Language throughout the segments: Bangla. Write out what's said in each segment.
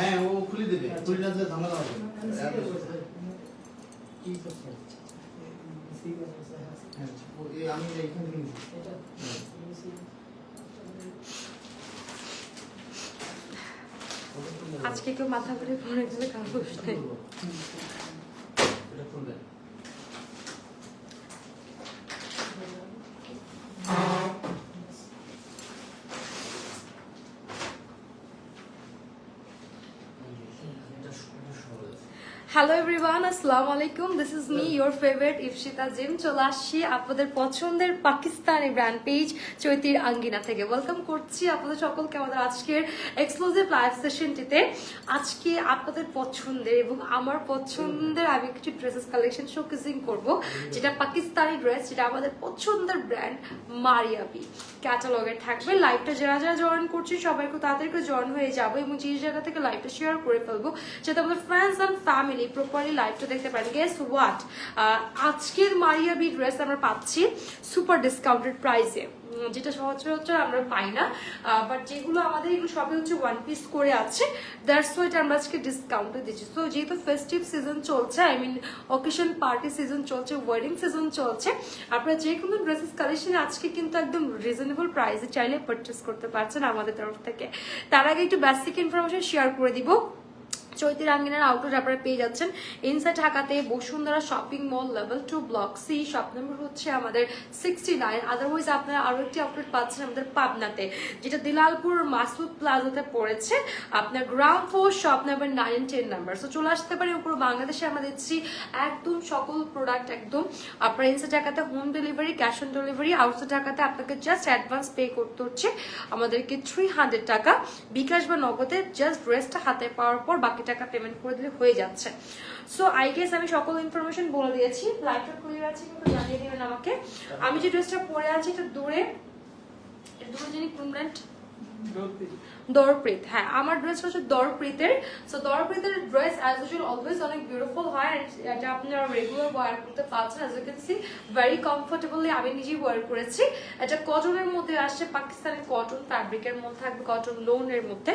হ্যাঁ ও খুলে দেবে, খুলে না দিলে ঝামেলা হবে। হ্যাঁ ও এই আমি এইখান থেকে নিচ্ছি। আজকে কেউ মাথা ঘুরে পড়ে গেলে কারো নেই। এটা খুলবে। হ্যালো এভরিওয়ান, আসসালামু আলাইকুম। This is me your favourite Ifshita Jim. চলে আসছি আপনাদের পছন্দের পাকিস্তানি ব্র্যান্ড পেজ চৈতির আঙ্গিনা থেকে। ওয়েলকাম করছি আপনাদের সকলকে আমাদের আজকের এক্সক্লুসিভ লাইভ সেশনটিতে। আজকে আপনাদের পছন্দের এবং আমার পছন্দের আমি কিছু ড্রেসেস কালেকশন শোকেসিং করব, যেটা পাকিস্তানি ড্রেস, যেটা আমাদের পছন্দের ব্র্যান্ড মারিয়াবি ক্যাটালগে থাকবে। লাইভটা যারা যারা জয়েন করছি সবাইকে তাদেরকে জয়েন হয়ে যাবো এবং যে জায়গা থেকে লাইভটা শেয়ার করে ফেলবো, যাতে আমাদের ফ্রেন্ডস অ্যান্ড ফ্যামিলি প্রপারলি লাইভটা দেখতে পারেন। গেস হোয়াট, আজকের মারিয়াবি ড্রেস আমরা পাচ্ছি সুপার ডিসকাউন্টেড প্রাইসে, যেটা সচরাচর আমরা পাই না। বাট যেগুলো আমাদের এগুলো সবই হচ্ছে ওয়ান পিস করে আছে, দ্যাটস ওয়াইট আমরা আজকে ডিসকাউন্টে দিচ্ছি। তো যেহেতু ফেস্টিভ সিজন চলছে, I mean occasion party season চলছে, ওয়েডিং সিজন চলছে, আপনারা যে কোনো ড্রেসেস কালেকশন আজকে কিন্তু একদম রিজনেবল প্রাইসে চাইলে পারচেস করতে পারছেন আমাদের তরফ থেকে। তার আগে একটু বেসিক ইনফরমেশন শেয়ার করে দিব। চৈতির আঙ্গিনার আউটলেট আপনারা পেয়ে যাচ্ছেন ইনসাইড ঢাকাতে Bashundhara shopping mall level 2 block C, shop number হচ্ছে আমাদের 69। আদারওয়াইজ আপনারা আরো একটি আউটলেট পাচ্ছেন আমাদের পাবনাতে, যেটা দিলালপুর মাসুদ প্লাজাতে পড়েছে, আপনার ground floor shop number 9 and 10 number. So চলে আসতে পারেন। পুরো বাংলাদেশে আমরা দিচ্ছি একদম সকল প্রোডাক্ট একদম আপনার ইনসাইড ঢাকাতে home delivery, cash on delivery. Outside ঢাকাতে আপনাকে জাস্ট অ্যাডভান্স পে করতে হচ্ছে আমাদেরকে 300 টাকা, বিকাশ বা নগদে। জাস্ট ড্রেসটা হাতে পাওয়ার পর বাকি টাকা পেমেন্ট করে দিলে হয়ে যাচ্ছে। সো আই গেস আমি সকল ইনফরমেশন বলে দিয়েছি। লাইভটা খুলে আছে কিন্তু জানিয়ে দিবেন আমাকে। আমি যে ড্রেসটা পরে আছি এটা দূরে যিনি কুমরেন্ট দরপ্রীত, হ্যাঁ আমার ড্রেস হচ্ছে দরপ্রীতের। সো দরপ্রীতের ড্রেস অ্যাজ ইউজুয়াল অলওয়েজ অনেক বিউটিফুল হয়, এটা আপনারা রেগুলার ওয়্যার করতে পারছেন। As you can see very comfortably আমি নিজেই ওয়্যার করেছি। এটা কটনের মধ্যে আসছে, পাকিস্তানি কটন ফ্যাব্রিকের মধ্যে থাকবে, কটন লোনের মধ্যে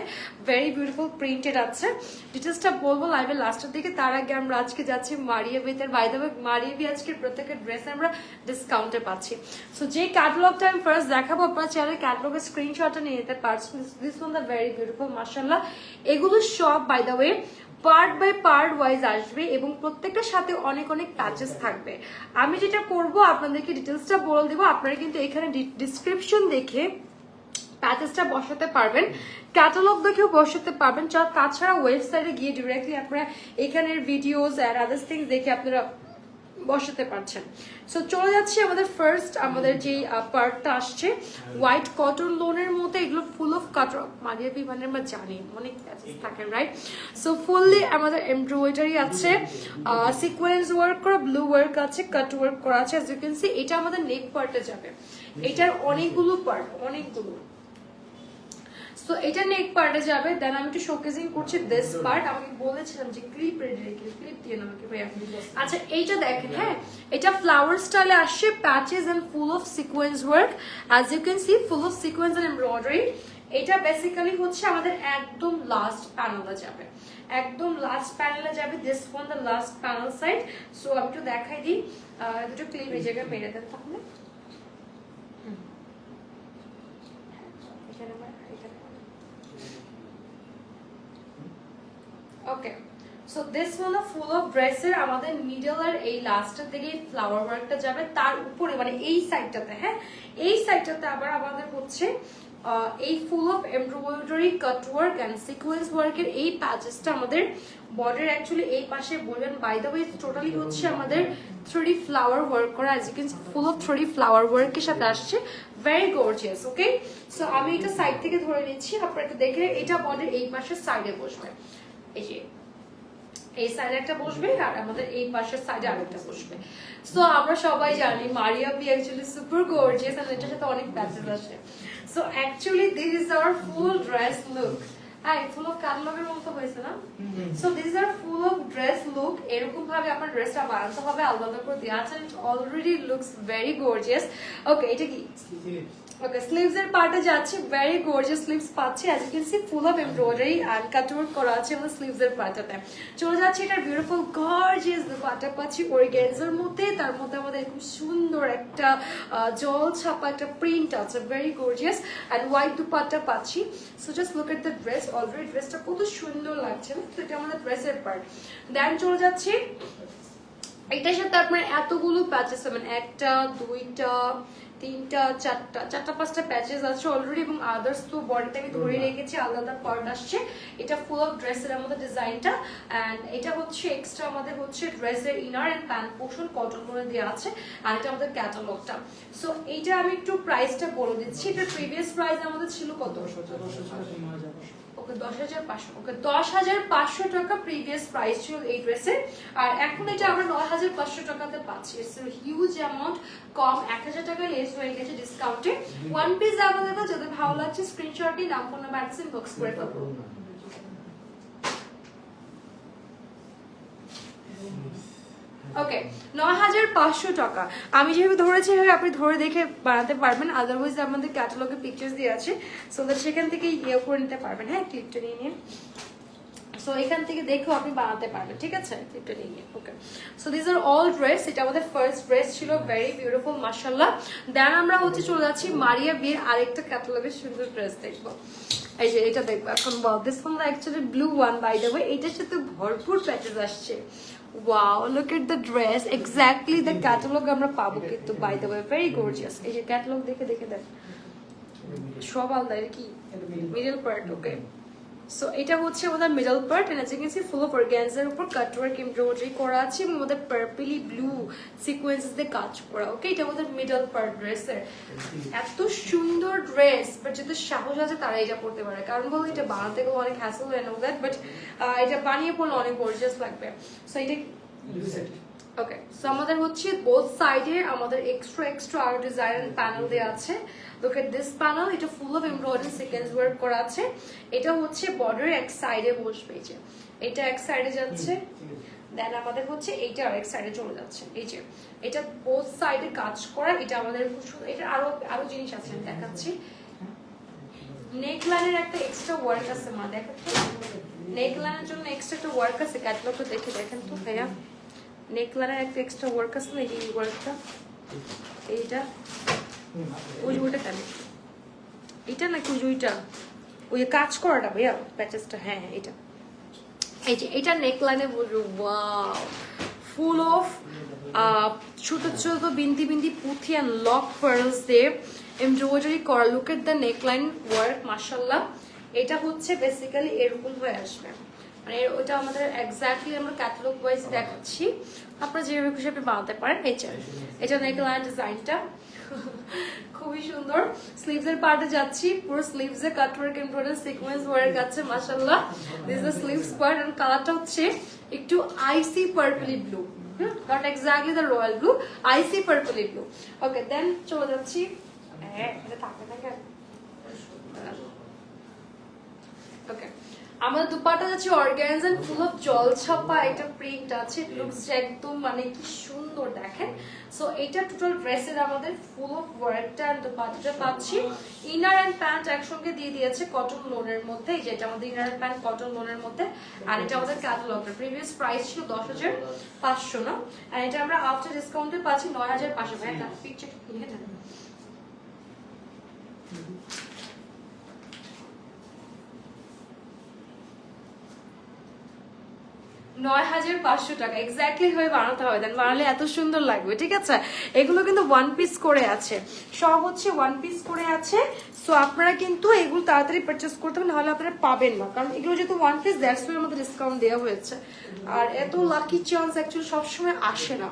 ভেরি বিউটিফুল প্রিন্টেড আছে। ডিটেলসটা বলবো লাইভের লাস্টের দিকে। তার আগে আমরা আজকে যাচ্ছি মারিয়াবিতে। বাই দ্য ওয়ে মারিয়াবি আজকের প্রত্যেকের ড্রেস আমরা ডিসকাউন্টে পাচ্ছি। সো যে ক্যাটালগটা আমি ফার্স্ট দেখাবো, আপনারা চাইলে ক্যাটালগের স্ক্রিনশটটা নিয়ে নিতে পারছেন। This one the very beautiful মাশাআল্লাহ। এগুলো সব by the way part by part wise আসবে এবং প্রত্যেকটার সাথে অনেক অনেক প্যাচেস থাকবে। আমি যেটা করব আপনাদেরকে ডিটেলসটা বলে দেবো, আপনারা কিন্তু এখানে ডিসক্রিপশন দেখে প্যাচেসটা বসাতে পারবেন, ক্যাটালগ দেখেও বসাতে পারবেন। তাছাড়া ওয়েবসাইটে গিয়ে ডিরেক্টলি আপনারা এখানের ভিডিওস আর আদার্স থিংস দেখে আপনারা বসাতে পারছেন। সো চলে যাচ্ছি আমাদের ফার্স্ট, আমাদের যে পার্টটা আসছে হোয়াইট কটন লোনের মধ্যে। এগুলো ফুল অফ কাটওয়ার্ক, মারিয়াবি মানে আমরা জানি অনেক প্যাচেস থাকে, রাইট? সো ফুললি আমাদের এমব্রয়ডারি আছে, সিকোয়েন্স ওয়ার্ক করা, ব্লু ওয়ার্ক আছে, কাট ওয়ার্ক করা আছে। অ্যাজ ইউ ক্যান সি এটা আমাদের নেক পার্টে যাবে। এটার অনেকগুলো পার্ট, অনেকগুলো। সো এটা নেক পার্টে যাবে। দেন আমি একটু শোকেসিং করছি দিস পার্ট। আমি বলেছিলাম যে ক্লিপ রেডি রেখে, ক্লিপ দিয়ে আমাকে ভাইয়া। আচ্ছা এইটা দেখেন, হ্যাঁ এটা ফ্লাওয়ার স্টাইলে আসছে, patches and full of sequence work. As you can see full of sequence and embroidery. এটা বেসিক্যালি হচ্ছে আমাদের একদম লাস্ট প্যানেলে যাবে, একদম লাস্ট প্যানেলে যাবে। This one the last panel side. So আমি একটু দেখাই দিই, দুটো ক্লিপ এই জায়গায় মেরে দেন তাহলে। Okay, so this one full of ড্রেসের আমাদের মিডল আর এই লাস্টের দিকে ফ্লাওয়ার ওয়ার্কটা যাবে, তার উপরে মানে এই সাইডটাতে, হ্যাঁ এই সাইডটাতে আবার আমাদের হচ্ছে এই full of embroidery, cut work and sequence ওয়ার্কের এই প্যাচেসটা আমাদের বর্ডার অ্যাকচুয়ালি এই পাশে বলবেন। বাই দ্য ওয়ে টোটালি হচ্ছে আমাদের 3D ফ্লাওয়ার ওয়ার্ক করা, as you can see full of 3D flower ওয়ার্কের সাথে আসছে, ভেরি গর্জিয়াস। ওকে, সো আমি এটা সাইড থেকে ধরে নিচ্ছি, আপনারা একটু দেখে। এটা বর্ডার এই পাশে সাইডে বসবে, এই যে এই সাইডে একটা বসবে আর আমাদের এই পাশের সাইডে আরেকটা বসবে। সো আমরা সবাই জানি মারিয়াবি অ্যাকচুয়ালি সুপার গর্জিয়াস আর এটার সাথে অনেক প্যাচেস আসে। So actually this is our full dress look. হ্যাঁ ফুল অফ ক্যাটালগের মতো হয়েছে না? So this are full of dress look. এরকম ভাবে আপনার ড্রেসটা বানাতে হবে, আলাদা করে দেওয়া আছে। Already looks very gorgeous. Okay, এটা কি ওকে স্লিভস এর পার্টে যাচ্ছে ভেরি গর্জিয়াস স্লিভস পাচ্ছি as you can see full of embroidery and cutwork করা আছে আমাদের স্লিভস এর পার্টটাতে চলে যাচ্ছে এটার বিউটিফুল গর্জিয়াস দুপাট্টা পাচ্ছি অর্গানজার মধ্যে তার মধ্যে আমাদের খুব সুন্দর একটা জল ছাপা একটা প্রিন্ট আছে very gorgeous and white dupatta পাচ্ছি so just look at the dress already ড্রেসটা কত সুন্দর লাগছে না তো এটা আমাদের ড্রেসের পার্ট দেন চলে যাচ্ছে এটার সাথে আপনার এতগুলো প্যাচেস মানে একটা দুইটা তিনটা চারটা পাঁচটা প্যাচেস আছে অলরেডি এবং আদার্স তো বডিটা আমি ধরে রেখেছি আলাদা পার্ট আসছে এটা ফুল অফ ড্রেসের আমাদের ডিজাইনটা এন্ড এটা হচ্ছে এক্সট্রা আমাদের হচ্ছে ড্রেসের inner and pant portion cotton করে দেওয়া আছে আর এটা আমাদের ক্যাটালগটা সো এইটা আমি একটু প্রাইসটা বলে দিচ্ছি এটার প্রিভিয়াস প্রাইস আমাদের ছিল কত ওকে 10,500 ওকে 10,500 টাকা প্রিভিয়াস প্রাইস ছিল এই ড্রেসের আর এখন এটা আমরা 9,500 টাকাতে পাচ্ছি ইটস আ হিউজ অ্যামাউন্ট কম 1,000 টাকা লেস হয়ে গেছে ডিসকাউন্টে ওয়ান পিস अवेलेबल যদি ভালো লাগছে স্ক্রিনশট দিয়ে নাম ফোন নাম্বার অ্যাড্রেস ইনবক্স করে ফেলবো ওকে 9,500 টাকা আমি যেভাবে ধরেছি এভাবে আপনি ধরে দেখে বানাতে পারবেন আদারওয়াইজ আমাদের ক্যাটালগে পিকচার্স দিয়ে আছে সো দ্যাট সেখান থেকে ইয়ে করে নিতে পারবেন হ্যাঁ ক্লিপটা নিয়ে নিন সো এখান থেকে দেখেও আপনি বানাতে পারবেন ঠিক আছে ক্লিপটা নিয়ে নিন okay so this are all dress এটা আমাদের ফার্স্ট ড্রেস ছিল ভেরি বিউটিফুল মাশাআল্লাহ দেন আমরা হচ্ছে চলে যাচ্ছি মারিয়া বিয়ের আরেকটা ক্যাটালগের সুন্দর ড্রেস দেখবো এই যে এটা দেখবো এখন wow this one actually blue one by the way এটার সাথে ভরপুর প্যাচেস আসছে Wow, look at the dress. Exactly the catalog আমরা পাবো কিন্তু by the way very gorgeous. এই যে catalog দেখে দেখ সব আলাদা এর কি মিডল পার্ট ওকে সো এটা হচ্ছে আমাদের middle part and as you can see full of organza এর উপর কাটওয়ার্ক এমব্রয়ডারি করা আছে এবং আমাদের পার্পলি ব্লু সিকোয়েন্সেস দিয়ে কাজ করা ওকে এটা আমাদের মিডল পার্ট ড্রেসের এত সুন্দর ড্রেস বাট যাদের সাহস আছে তারা এটা পড়তে পারে কারণ বলো এটা বানাতে গেলে অনেক hassle and all that but এটা বানিয়ে পড়লে অনেক গর্জিয়াস লাগবে সো এটা ওকে সো আমাদের হচ্ছে বোথ সাইডে আমাদের এক্সট্রা আর ডিজাইন প্যানেল দেয়া আছে লুক এট দিস প্যানেল এটা ফুল অফ এমব্রয়ডারি সিকোয়েন্স ওয়ার্ক করা আছে এটা হচ্ছে বর্ডার এক সাইডে বসবে এই যে এটা এক সাইডে যাচ্ছে দেন আমাদের হচ্ছে এইটা আরেক সাইডে চলে যাচ্ছে এই যে এটা বোথ সাইডে কাজ করা এটা আমাদের এটা আরো জিনিস আছে আমি দেখাচ্ছি নেক লাইনের একটা এক্সট্রা ওয়ার্ক আছে মা দেখো তো নেক লাইনের জন্য এক্সট্রা একটা ওয়ার্ক আছে ক্যাটালগটা দেখে দেখেন তো ভাইয়া নেক লাইনের একটা এক্সট্রা ওয়ার্ক আছে না এই ওয়ার্কটা এইটা ওইটা কেন এটা নাকি ওইটা ওই কাজ করাটা ভাইয়া প্যাচেসটা হ্যাঁ এটা এই যে এটা নেক লাইনে বলবো ওয়াও ফুল অফ ছোট ছোট বিন্দি বিন্দি পুঁথি অ্যান্ড লক পার্লস দিয়ে এমব্রয়ডারি করা look at the neckline work মাশাআল্লাহ এটা হচ্ছে বেসিক্যালি এরকম হয়ে আসবে মানে ওটা আমাদের এক্স্যাক্টলি আমরা ক্যাটালগ ওয়াইজ দেখাচ্ছি আপনারা যেভাবে খুশি আপনি বানাতে পারেন এটা নেকলাইন ডিজাইনটা খুবই সুন্দর স্লিভস এর পার্টে যাচ্ছি পুরো স্লিভস এ কাটওয়ার্ক এমব্রয়ডারি সিকোয়েন্স ওয়ার্ক আছে মাশাআল্লাহ this is the sleeves part and কালারটা হচ্ছে একটু icy purply blue not exactly the royal blue icy purpley blue okay then চলে যাচ্ছি এটা থাকে না কেন ওকে আমাদের দুপাটা যাচ্ছে অর্গানজা এন্ড ফুল অফ জল ছাপা একটা প্রিন্ট আছে লুকস একদম মানে কি সুন্দর দেখেন সো এটা টোটাল ড্রেসের আমাদের ফুল অফ ওয়ার্কটা এন্ড দুপাটাটা পাচ্ছি ইনার এন্ড প্যান্ট একসঙ্গে দিয়ে দিয়েছে কটন লোনের মধ্যে যেটা আমাদের ইনার এন্ড প্যান্ট কটন লোনের মধ্যে আর এটা আমাদের ক্যাটালগটা প্রিভিয়াস প্রাইস ছিল 10,500 না আর এটা আমরা আফটার ডিসকাউন্টে পাচ্ছি 9,500 ভাই একটা পিকচার নিয়ে নেন 9,500 টাকা এক্স্যাক্টলি হয়ে বানাতে হবে দেন বানালে এত সুন্দর লাগবে ঠিক আছে এগুলো কিন্তু ওয়ান পিস করে আছে সব হচ্ছে ওয়ান পিস করে আছে সো আপনারা কিন্তু এগুলো তাড়াতাড়ি পারচেজ করতে হবে নাহলে আপনারা পাবেন না কারণ এগুলো যেহেতু ওয়ান পিস দ্যাটস ওয়াই আমাদের ডিসকাউন্ট দেওয়া হয়েছে আর এত লাকি চান্স অ্যাকচুয়ালি সবসময় আসে না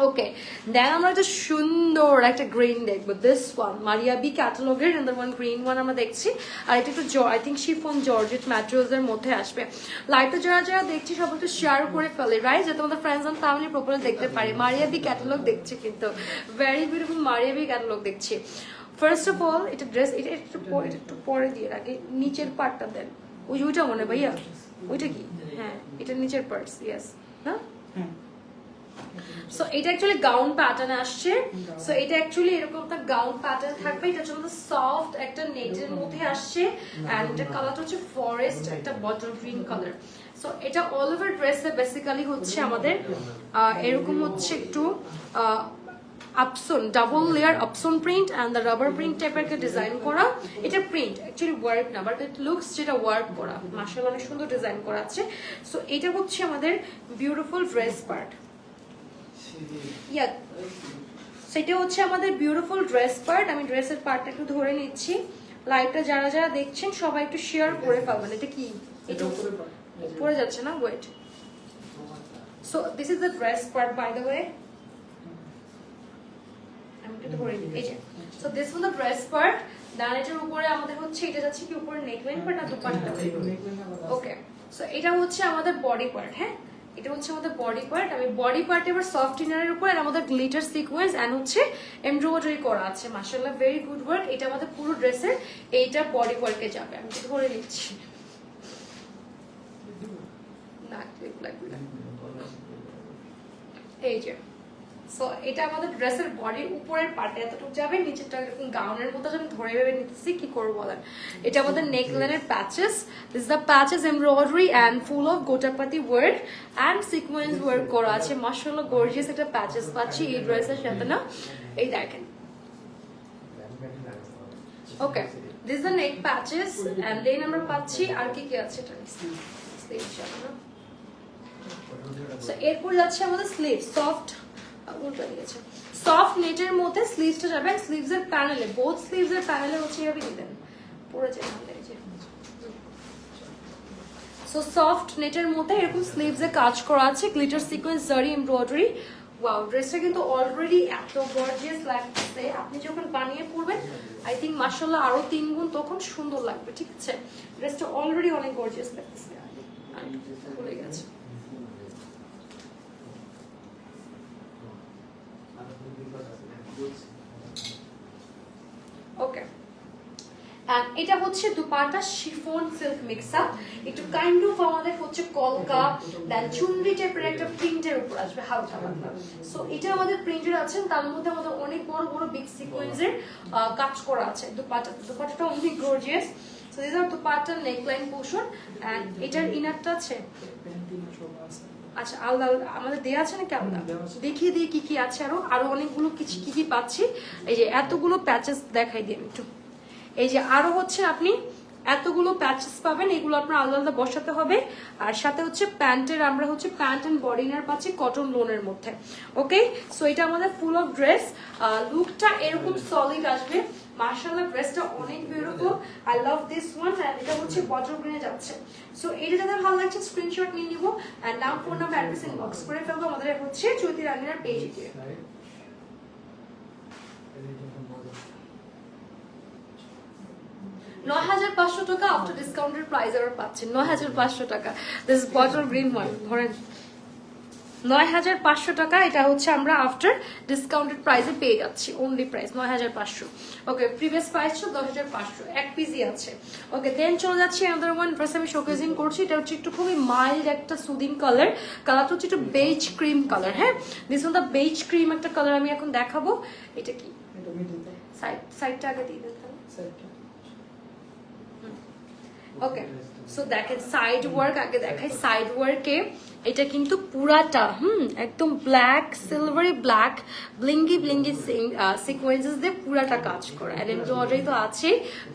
ওকে দেন আমরা একটা সুন্দর একটা গ্রিন দেখবো দিস ওয়ান মারিয়া বি ক্যাটালগের নাম্বার ওয়ান গ্রিন ওয়ান আমরা দেখছি আর এটা একটু I think chiffon georgette materials এর মধ্যে আসবে লাইটটা যারা যারা দেখছি সব একটু শেয়ার করে ফেলে রাইট যাতে আমাদের ফ্রেন্ডস এন্ড ফ্যামিলি প্রপারলি দেখতে পারে মারিয়া বি ক্যাটালগ দেখছি কিন্তু very beautiful Maria B catalogue দেখছি ফার্স্ট অফ অল এটা ড্রেস এটা একটু পরে দিয়ে রাখি নিচের পার্টটা দেন ওইটা মনে ভাইয়া ওইটা কি হ্যাঁ এটা নিচের পার্টস ইয়েস না সো এটা অ্যাকচুয়ালি গাউন প্যাটার্ন আসছে। সো এটা অ্যাকচুয়ালি এরকম একটা গাউন প্যাটার্ন থাকবে, এটা জন্য সফট একটা নেটের মধ্যে আসছে এন্ড এটা কালারটা হচ্ছে ফরেস্ট একটা বটল গ্রিন কালার। সো এটা অল ওভার ড্রেসে বেসিক্যালি হচ্ছে আমাদের এরকম হচ্ছে একটু আপসন ডাবল লেয়ার আপসন print and the rubber print টাইপের একটা ডিজাইন করা। এটা প্রিন্ট অ্যাকচুয়ালি ওয়ার্ক না, বাট ইট লুকস যেটা ওয়ার্ক করা, মাশাআল্লাহ অনেক সুন্দর ডিজাইন করা আছে। সো এটা হচ্ছে আমাদের বিউটিফুল ড্রেস পার্ট। সেটা হচ্ছে আমাদের বিউটিফুল ড্রেস পার্ট। আমি ড্রেসের পার্টটা একটু ধরে নিচ্ছি, লাইভটা যারা যারা দেখছেন সবাই একটু শেয়ার করে ফেলবেন। এটা কি, এটা পরে যাচ্ছে না, wait. So this is the dress part by the way. আমি একটু ধরে নিই, এই যে। So this was the dress part. Then এটার উপরে আমাদের হচ্ছে এটা যাচ্ছে কি উপরে নেকলাইন পার্ট আর দুপাট্টা। ওকে, সো এটা হচ্ছে আমাদের বডি পার্ট। হ্যাঁ, এটা হচ্ছে আমাদের বডি পার্ট। আমি বডি পার্টে এবার সফট ইনারের উপর আর আমাদের গ্লিটার সিকোয়েন্স এন্ড হচ্ছে এমব্রয়ডারি করা আছে, মাশাআল্লাহ ভেরি গুড ওয়ার্ক। এটা আমাদের পুরো ড্রেসের এইটা বডি ওয়ার্কে যাবে। আমি ধরে নিচ্ছি না, ক্লিপ লাগবে না, এই যে। সো এটা আমাদের ড্রেসের বডির উপরের পার্টে এতটুকু যাবে, নিচেরটা এরকম গাউনের মতো আমি ধরে ভেবে নিতেছি কি করবো বলেন। এটা আমাদের নেকলাইনের patches, this the patches embroidery and full of gotapatti work and sequence work করা আছে, মাশাআল্লাহ গর্জিয়াস একটা প্যাচেস পাচ্ছি এই ড্রেসের সাথে না, এই দেখেন। Okay, this the neck patches and then আমরা পাচ্ছি আর কি কি আছে, এটা স্লিভ যাবে না। সো এরপর যাচ্ছে আমাদের স্লিভ, সফট উল্টা দিয়েছে, সফট নেটের মধ্যে স্লিভসটা যাবে। স্লিভস এর প্যানেলে, বোথ স্লিভস এর প্যানেলে হচ্ছে এভাবে দিবেন, পরে যায় না, এই যে। সো সফট নেটের মধ্যে এরকম স্লিভস এ কাজ করা আছে, গ্লিটার সিকোয়েন্স জারি এমব্রয়ডারি। ওয়াও, ড্রেসটা কিন্তু অলরেডি এত গর্জিয়াস লাগছে, আপনি যখন বানিয়ে পরবেন আই থিংক মাশাআল্লাহ আরো 3 গুণ তখন সুন্দর লাগবে। ঠিক আছে, ড্রেসটা অলরেডি অনেক গর্জিয়াস লাগছে, ভুলে গেছে। ওকে, এটা হচ্ছে dupatta chiffon silk mix up, একটু কাইন্ড অফ আমাদের হচ্ছে কলকা দেন চুনরি টাইপের একটা প্রিন্টের উপর আসবে হালকা পাতলা। সো এটা আমাদের প্রিন্টের আছে, তার মধ্যে আমাদের অনেক বড় বড় বিগ সিকোয়েন্সের কাজ করা আছে। দুপাটাটা অনেক গর্জিয়াস। সো দিস আর দুপাটার নেকলাইন পোরশন এন্ড এটার ইনারটা আছে, আচ্ছা আলাদা আমাদের দেয়া আছে নাকি আলাদা দেখিয়ে দিই কি কি আছে। আরো অনেকগুলো কিছু কি কি পাচ্ছি, এই যে এতগুলো প্যাচেস দেখাই দিই একটু। এই যে আরো হচ্ছে আপনি এতগুলো প্যাচেস পাবেন, এগুলো আপনার আলাদা আলাদা বসাতে হবে। আর সাথে হচ্ছে প্যান্টের আমরা হচ্ছে প্যান্ট এন্ড বডি ইনার পাচ্ছি কটন লোনের মধ্যে। ওকে, সো এটা আমাদের ফুল অফ ড্রেস, লুকটা এরকম সলিড আসবে, মাশাআল্লাহ ড্রেসটা অনেক beautiful. I love this one and এটা হচ্ছে বটল গ্রিনে যাচ্ছে। সো এটা যাদের ভালো লাগছে স্ক্রিনশট নিয়ে নিব এন্ড নাম ফোন নাম্বার অ্যাড্রেস ইনবক্স করে ফেলবো আমাদের হচ্ছে চৈতি রাঙ্গিনার পেজে গিয়ে। ৯৫০০ টাকা আফটার ডিসকাউন্টের প্রাইস আর পাচ্ছেন ৯৫০০ টাকা। দিস বটল গ্রিন ওয়ান ধরেন ৯৫০০ টাকা, এটা হচ্ছে আমরা আফটার ডিসকাউন্টেড প্রাইসে পেয়ে যাচ্ছি, অনলি প্রাইস ৯৫০০। ওকে, প্রিভিয়াস প্রাইস ছিল ১০৫০০, এক পিসই আছে। ওকে, দেন চলে যাচ্ছি আনাদার ওয়ান ড্রেস আমি শোকেজিং করছি। এটা হচ্ছে একটু খুবই মাইল্ড একটা সুদিং কালারটা হচ্ছে একটু বেজ ক্রিম কালার। হ্যাঁ, this one the beige cream একটা কালার আমি এখন দেখাবো। এটা কি সাইডটা আগে দিয়ে দেন। ওকে, সো দেখেন সাইড ওয়ার্ক আগে দেখাই। সাইড ওয়ার্কে এটা কিন্তু পুরাটা একদম black silvery black blingy sequences দিয়ে পুরাটা কাজ করা, এন্ড এমব্রয়ডারি তো আছে,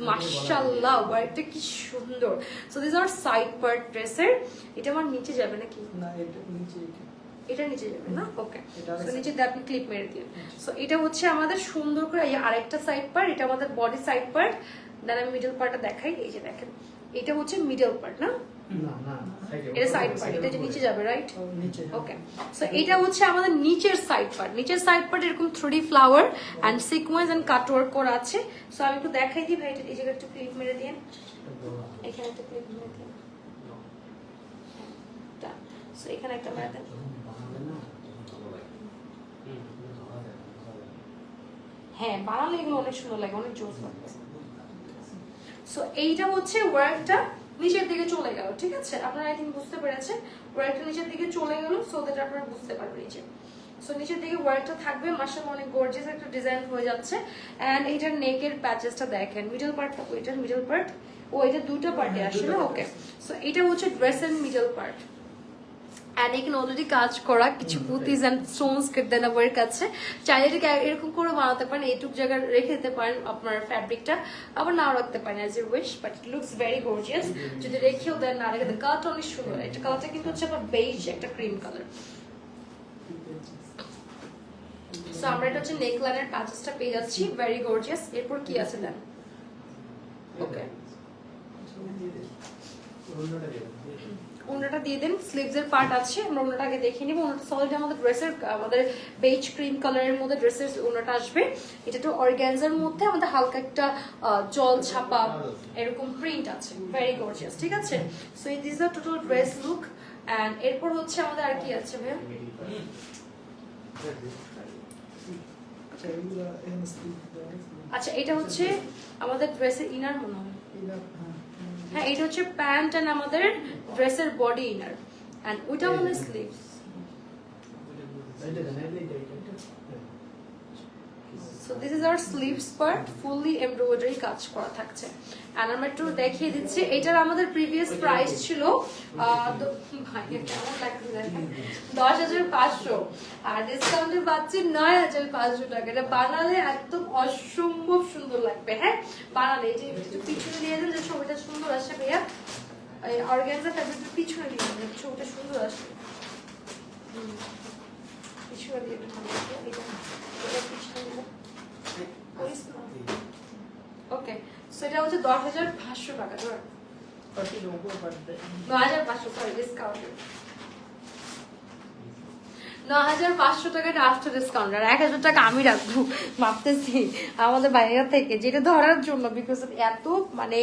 মাশাআল্লাহ ওয়ার্কটা কি সুন্দর। So this are side part ড্রেসের। এটা আমার নিচে যাবে নাকি না, এটা নিচে যাবে না। ওকে, সো নিচে দিয়ে আপনি ক্লিপ মেরে দিন। সো এটা হচ্ছে আমাদের সুন্দর করে আরেকটা সাইড পার্ট, এটা আমাদের বডি সাইড পার্ট। দেন আমি মিডল পার্টটা দেখাই, এই যে দেখেন এটা হচ্ছে মিডল পার্ট না, এটা সাইড পার্ট, এটা যে নিচে যাবে রাইট। ওকে, সো এটা হচ্ছে আমাদের নিচের সাইড পার্ট। নিচের সাইড পার্ট এরকম 3D flower and sequence and cut work করা আছে। সো আমি একটু দেখাই দিই ভাই, এই জায়গায় একটু ক্লিপ মেরে দিন, এখানে একটা ক্লিপ মেরে দিন, সো এখানে একটা মেরে দেন। হ্যাঁ, বানালে এগুলো অনেক সুন্দর লাগে, অনেক জোস লাগে। সো এইটা হচ্ছে ওয়ার্কটা নিচের দিকে চলে গেল, ঠিক আছে? আপনারা আই থিঙ্ক বুঝতে পেরেছেন, ওয়ার্কটা নিচের দিকে চলে গেল, সো দ্যাট আপনারা বুঝতে পারবেন নিচে। সো নিচের দিকে ওয়ার্কটা থাকবে, মাশাআল্লাহ অনেক গর্জিয়াস একটা ডিজাইন হয়ে যাচ্ছে। এন্ড এইটার নেকের প্যাচেসটা দেখেন, মিডল পার্টটা, ওইটার মিডল পার্ট, ও এটা দুটো পার্টে আসে না? ওকে, সো এটা হচ্ছে ড্রেসের মিডল পার্ট। এন্ড এখানে অলরেডি কাজ করা কিছু পুতিজ এন্ড স্টোনস দেনা ওয়ার্ক আছে। চাইলে এটাকে এরকম করে বানাতে পারেন, এইটুক জায়গায় রেখে দিতে পারেন আপনার ফ্যাব্রিকটা, আবার নাও রাখতে পারেন as you wish, but it looks very gorgeous. যদি রেখেও দেন না রেখে দেন, কালারটা অনেক সুন্দর। এটা কালারটা কিন্তু হচ্ছে আপনার বেজ একটা ক্রিম কালার। সো আমরা এটা হচ্ছে নেকলাইনের প্যাচেসটা পেয়ে যাচ্ছি, ভেরি গর্জিয়াস। এরপর কি আছে দেন? ওকে, ওনাটা দিয়ে দেন। স্লিভস এর পার্ট আছে, আমরা ওনাটাকে দেখে নিব। ওনাটা সলিড আমাদের ড্রেসের, আমাদের বেজ ক্রিম কালারের মধ্যে ড্রেসের ওনাটা আসবে। এটা একটু অর্গানজার মধ্যে আমাদের হালকা একটা জল ছাপা এরকম প্রিন্ট আছে, ভেরি গর্জিয়াস, ঠিক আছে? So this is the total dress look. And এরপর হচ্ছে আমাদের আর কি আছে ভাইয়া? আচ্ছা, এটা হচ্ছে আমাদের ড্রেসের ইনার মনে হয়। হ্যাঁ, এটা হচ্ছে প্যান্ট এন্ড আমাদের ড্রেসের বডি ইনার, এন্ড ওইটা আমাদের sleeves. So this is hour sleeves part, fully embroidery কাজ করা থাকছে। এন্ড আমরা একটু দেখিয়ে দিচ্ছি, এটার আমাদের প্রিভিয়াস প্রাইস ছিল 10,500, আর ডিসকাউন্টে পাচ্ছি 9,500 টাকা। এটা বানালে একদম অসম্ভব সুন্দর লাগবে। হ্যাঁ, বানালে এই যে পিছনে দিয়ে দেন, যে ছবিটা সুন্দর আসে ভাইয়া, এই অর্গানজা ফ্যাব্রিকটা পিছনে দিয়ে দেন, ছবিটা সুন্দর আসে। পিছনে দিয়ে দেন, এটা পিছনে দিয়ে দেন। ওকে, সো এটা হচ্ছে 10,500 টাকা। ধর 9,500, সরি ডিসকাউন্ট, 9,500 টাকাটা আফটার ডিসকাউন্ট। আর 1,000 টাকা আমি রাখবো ভাবতেছি আমাদের বাইরে থেকে, যেটা ধরার জন্য, বিকজ এত মানে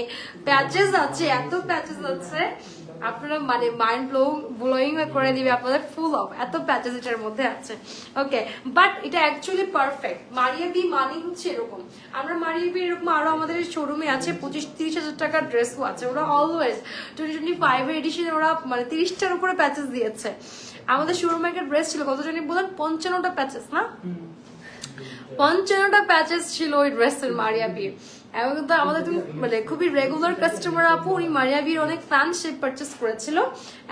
প্যাচেস আছে, এত প্যাচেস আছে, আপনারা মানে মাইন্ড ব্লোয়িং করে দিবে আপনাদের, ফুল অফ এত প্যাচেস এটার মধ্যে আছে। ওকে, বাট এটা অ্যাকচুয়ালি পারফেক্ট। মারিয়া বি মানি হচ্ছে এরকম, আমরা মারিয়া বি এরকম আরো আমাদের শোরুমে আছে 25-30,000 টাকার ড্রেসও আছে। ওরা অলওয়েজ 2025 এডিশনে ওরা মানে 30টার উপরে প্যাচেস দিয়েছে। আমাদের শোরুমে একটা ড্রেস ছিল, কত জানি বলেন, 55টা প্যাচেস না, 55টা প্যাচেস ছিল ওই ড্রেসের মারিয়া বির। এবং কিন্তু আমাদের মানে খুবই রেগুলার কাস্টমার আপু, উনি মারিয়া বির অনেক ফ্যান, সে পারচেস করেছিল।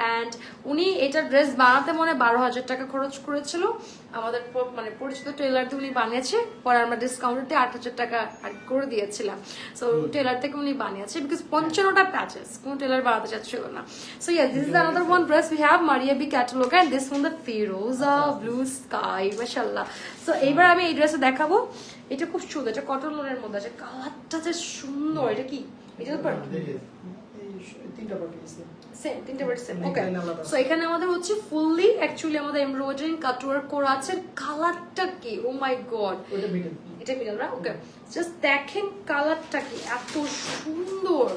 অ্যান্ড উনি এটা ড্রেস বানাতে মনে 12,000 টাকা খরচ করেছিল। আমাদের মানে পরিচিত টেলার দিয়ে উনি বানিয়েছে, পরে আমরা ডিসকাউন্টে 8,000 টাকা আর করে দিয়েছিলাম। সো টেলার থেকে উনি বানিয়েছে, বিকজ 55টা প্যাচেস কোন টেলার বানাতে চাচ্ছিল না। So yeah, this is another one dress we have, Maria B catalogue, and this one the ফিরোজা ব্লু স্কাই, মাশাআল্লাহ। সো এইবার আমি এই ড্রেসটা দেখাবো। এটা খুব সুন্দর, এটা কটন লোনের মধ্যে আছে, কালারটা যে সুন্দর। এটা কি? এটা পার্ট সেম, তিনটা পার্ট সেম। ওকে, সো এখানে আমাদের হচ্ছে ফুললি অ্যাকচুয়ালি আমাদের এমব্রয়ডারি কাটওয়ার্ক করা আছে। কালারটা কি, ও মাই গড, এটা মিডল না? ওকে, জাস্ট দেখেন কালারটা কি এত সুন্দর।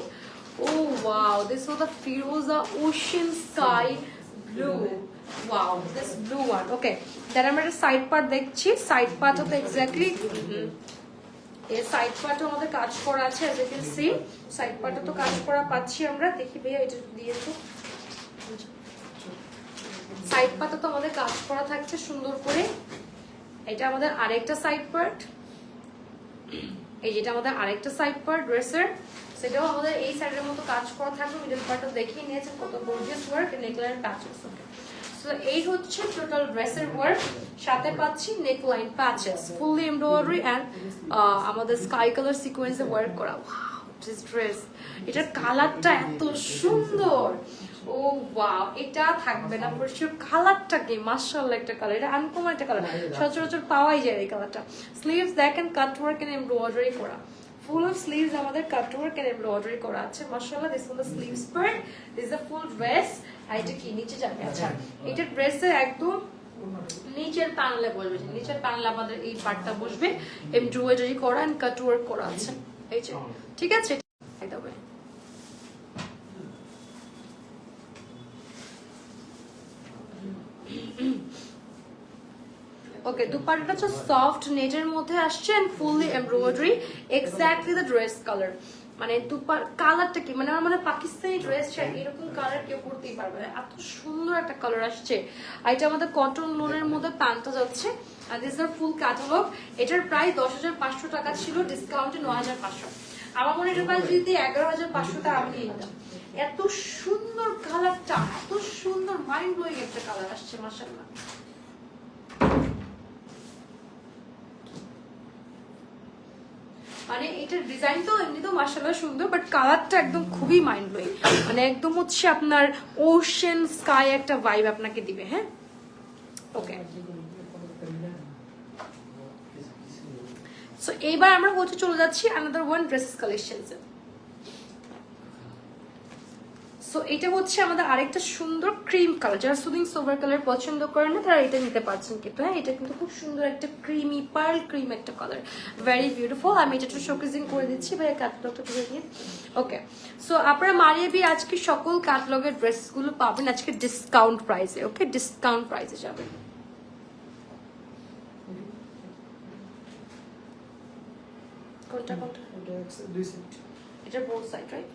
Oh wow, this was the ফিরোজা ocean sky blue. Wow, this blue one. Okay, then আমরা একটা সাইড পার্ট দেখছি। সাইড পার্টটা তো এক্স্যাক্টলি এই সাইড পার্টও আমাদের কাজ করা আছে, as you can see side পার্টে তো কাজ করা পাচ্ছি আমরা। দেখি ভাইয়া এটা দিয়েছো, সাইড পার্টে তো আমাদের কাজ করা থাকছে সুন্দর করে। এটা আমাদের আরেকটা সাইড পার্ট, এই যেটা আমাদের আরেকটা সাইড পার্ট ড্রেসের, সেটাও আমাদের এই সাইডের মতো কাজ করা থাকবে। মিডল পার্টও দেখিয়ে নিয়েছেন কত gorgeous work, neckline patches. Okay, so এই হচ্ছে টোটাল ড্রেসের ওয়ার্ক। সাথে পাচ্ছি neckline patches, fully embroidery and আমাদের স্কাই কালার সিকোয়েন্সে ওয়ার্ক করা। ওয়াও, দিস ড্রেস, এটার কালারটা এত সুন্দর। ও ওয়াও, এটা থাকবে না ফর শিওর। কালারটা কি মাশাআল্লাহ একটা কালার, এটা আনকমন একটা কালার, সচরাচর পাওয়াই যায় এই কালারটা। স্লিভস দেখেন কাটওয়ার্ক এন্ড এমব্রয়ডারি করা, ফুল অফ স্লিভস আমাদের কাটওয়ার্ক এন্ড এমব্রয়ডারি করা আছে। মাশাআল্লাহ, this was the sleeves part, this is the full dress. আর এটা কি নিচে যাবে? আচ্ছা, এটা ড্রেসের একদম নিচের প্যানেলে বসবে, নিচের প্যানেলে আমাদের এই পার্টটা বসবে, এমব্রয়ডারি করা এন্ড কাটওয়ার্ক করা আছে। এই যে, ঠিক আছে, তবে ওকে, দুপাট্টাটা হচ্ছে সফট নেটের মধ্যে আসছে and fully embroidery, exactly the dress colour. মানে দুপার কালারটা কি মানে আমার মানে পাকিস্তানি ড্রেস এরকম কালার কেউ পরতেই পারবে না, এত সুন্দর একটা কালার আসছে। আর এটা আমাদের কটন লোনের মধ্যে প্যান্টটা যাচ্ছে, আর দিস আর ফুল ক্যাটালগ। এটার প্রাইস 10,500 টাকা ছিল, ডিসকাউন্টে 9,500। আমার মনে হয় এটা প্রাইস যদি 11,500 টাকা আমি নিয়ে নিতাম। এত সুন্দর কালারটা, এত সুন্দর মাইন্ড ব্লোয়িং একটা কালার আসছে মাশাআল্লাহ। মানে এটার ডিজাইন তো এমনিতেও মাশাআল্লাহ সুন্দর, বাট কালারটা একদম খুবই মাইন্ড ব্লোয়িং, মানে একদম হচ্ছে আপনার ওশেন স্কাই একটা ভাইব আপনাকে দিবে। হ্যাঁ, ওকে। সো এইবার আমরা হচ্ছে চলে যাচ্ছি another one dresses collections. So এটা হচ্ছে আমাদের আরেকটা সুন্দর ক্রিম কালার, যারা সুদিং সোভার কালার পছন্দ করেন না তারা এটা নিতে পারছেন কিন্তু। হ্যাঁ, এটা কিন্তু খুব সুন্দর একটা ক্রিমি পার্ল ক্রিম একটা কালার, ভেরি বিউটিফুল। আমি এটা একটু শোকেজিং করে দিচ্ছি ভাই, ক্যাটালগটা ধরে দিয়ে। ওকে, সো আপনারা মারিয়া বি আজকে সকল ক্যাটালগের ড্রেসগুলো পাবেন আজকে ডিসকাউন্ট প্রাইসে। ওকে, ডিসকাউন্ট প্রাইসে যাবেন। কোনটা কোনটা? এটা বোথ সাইড, রাইট?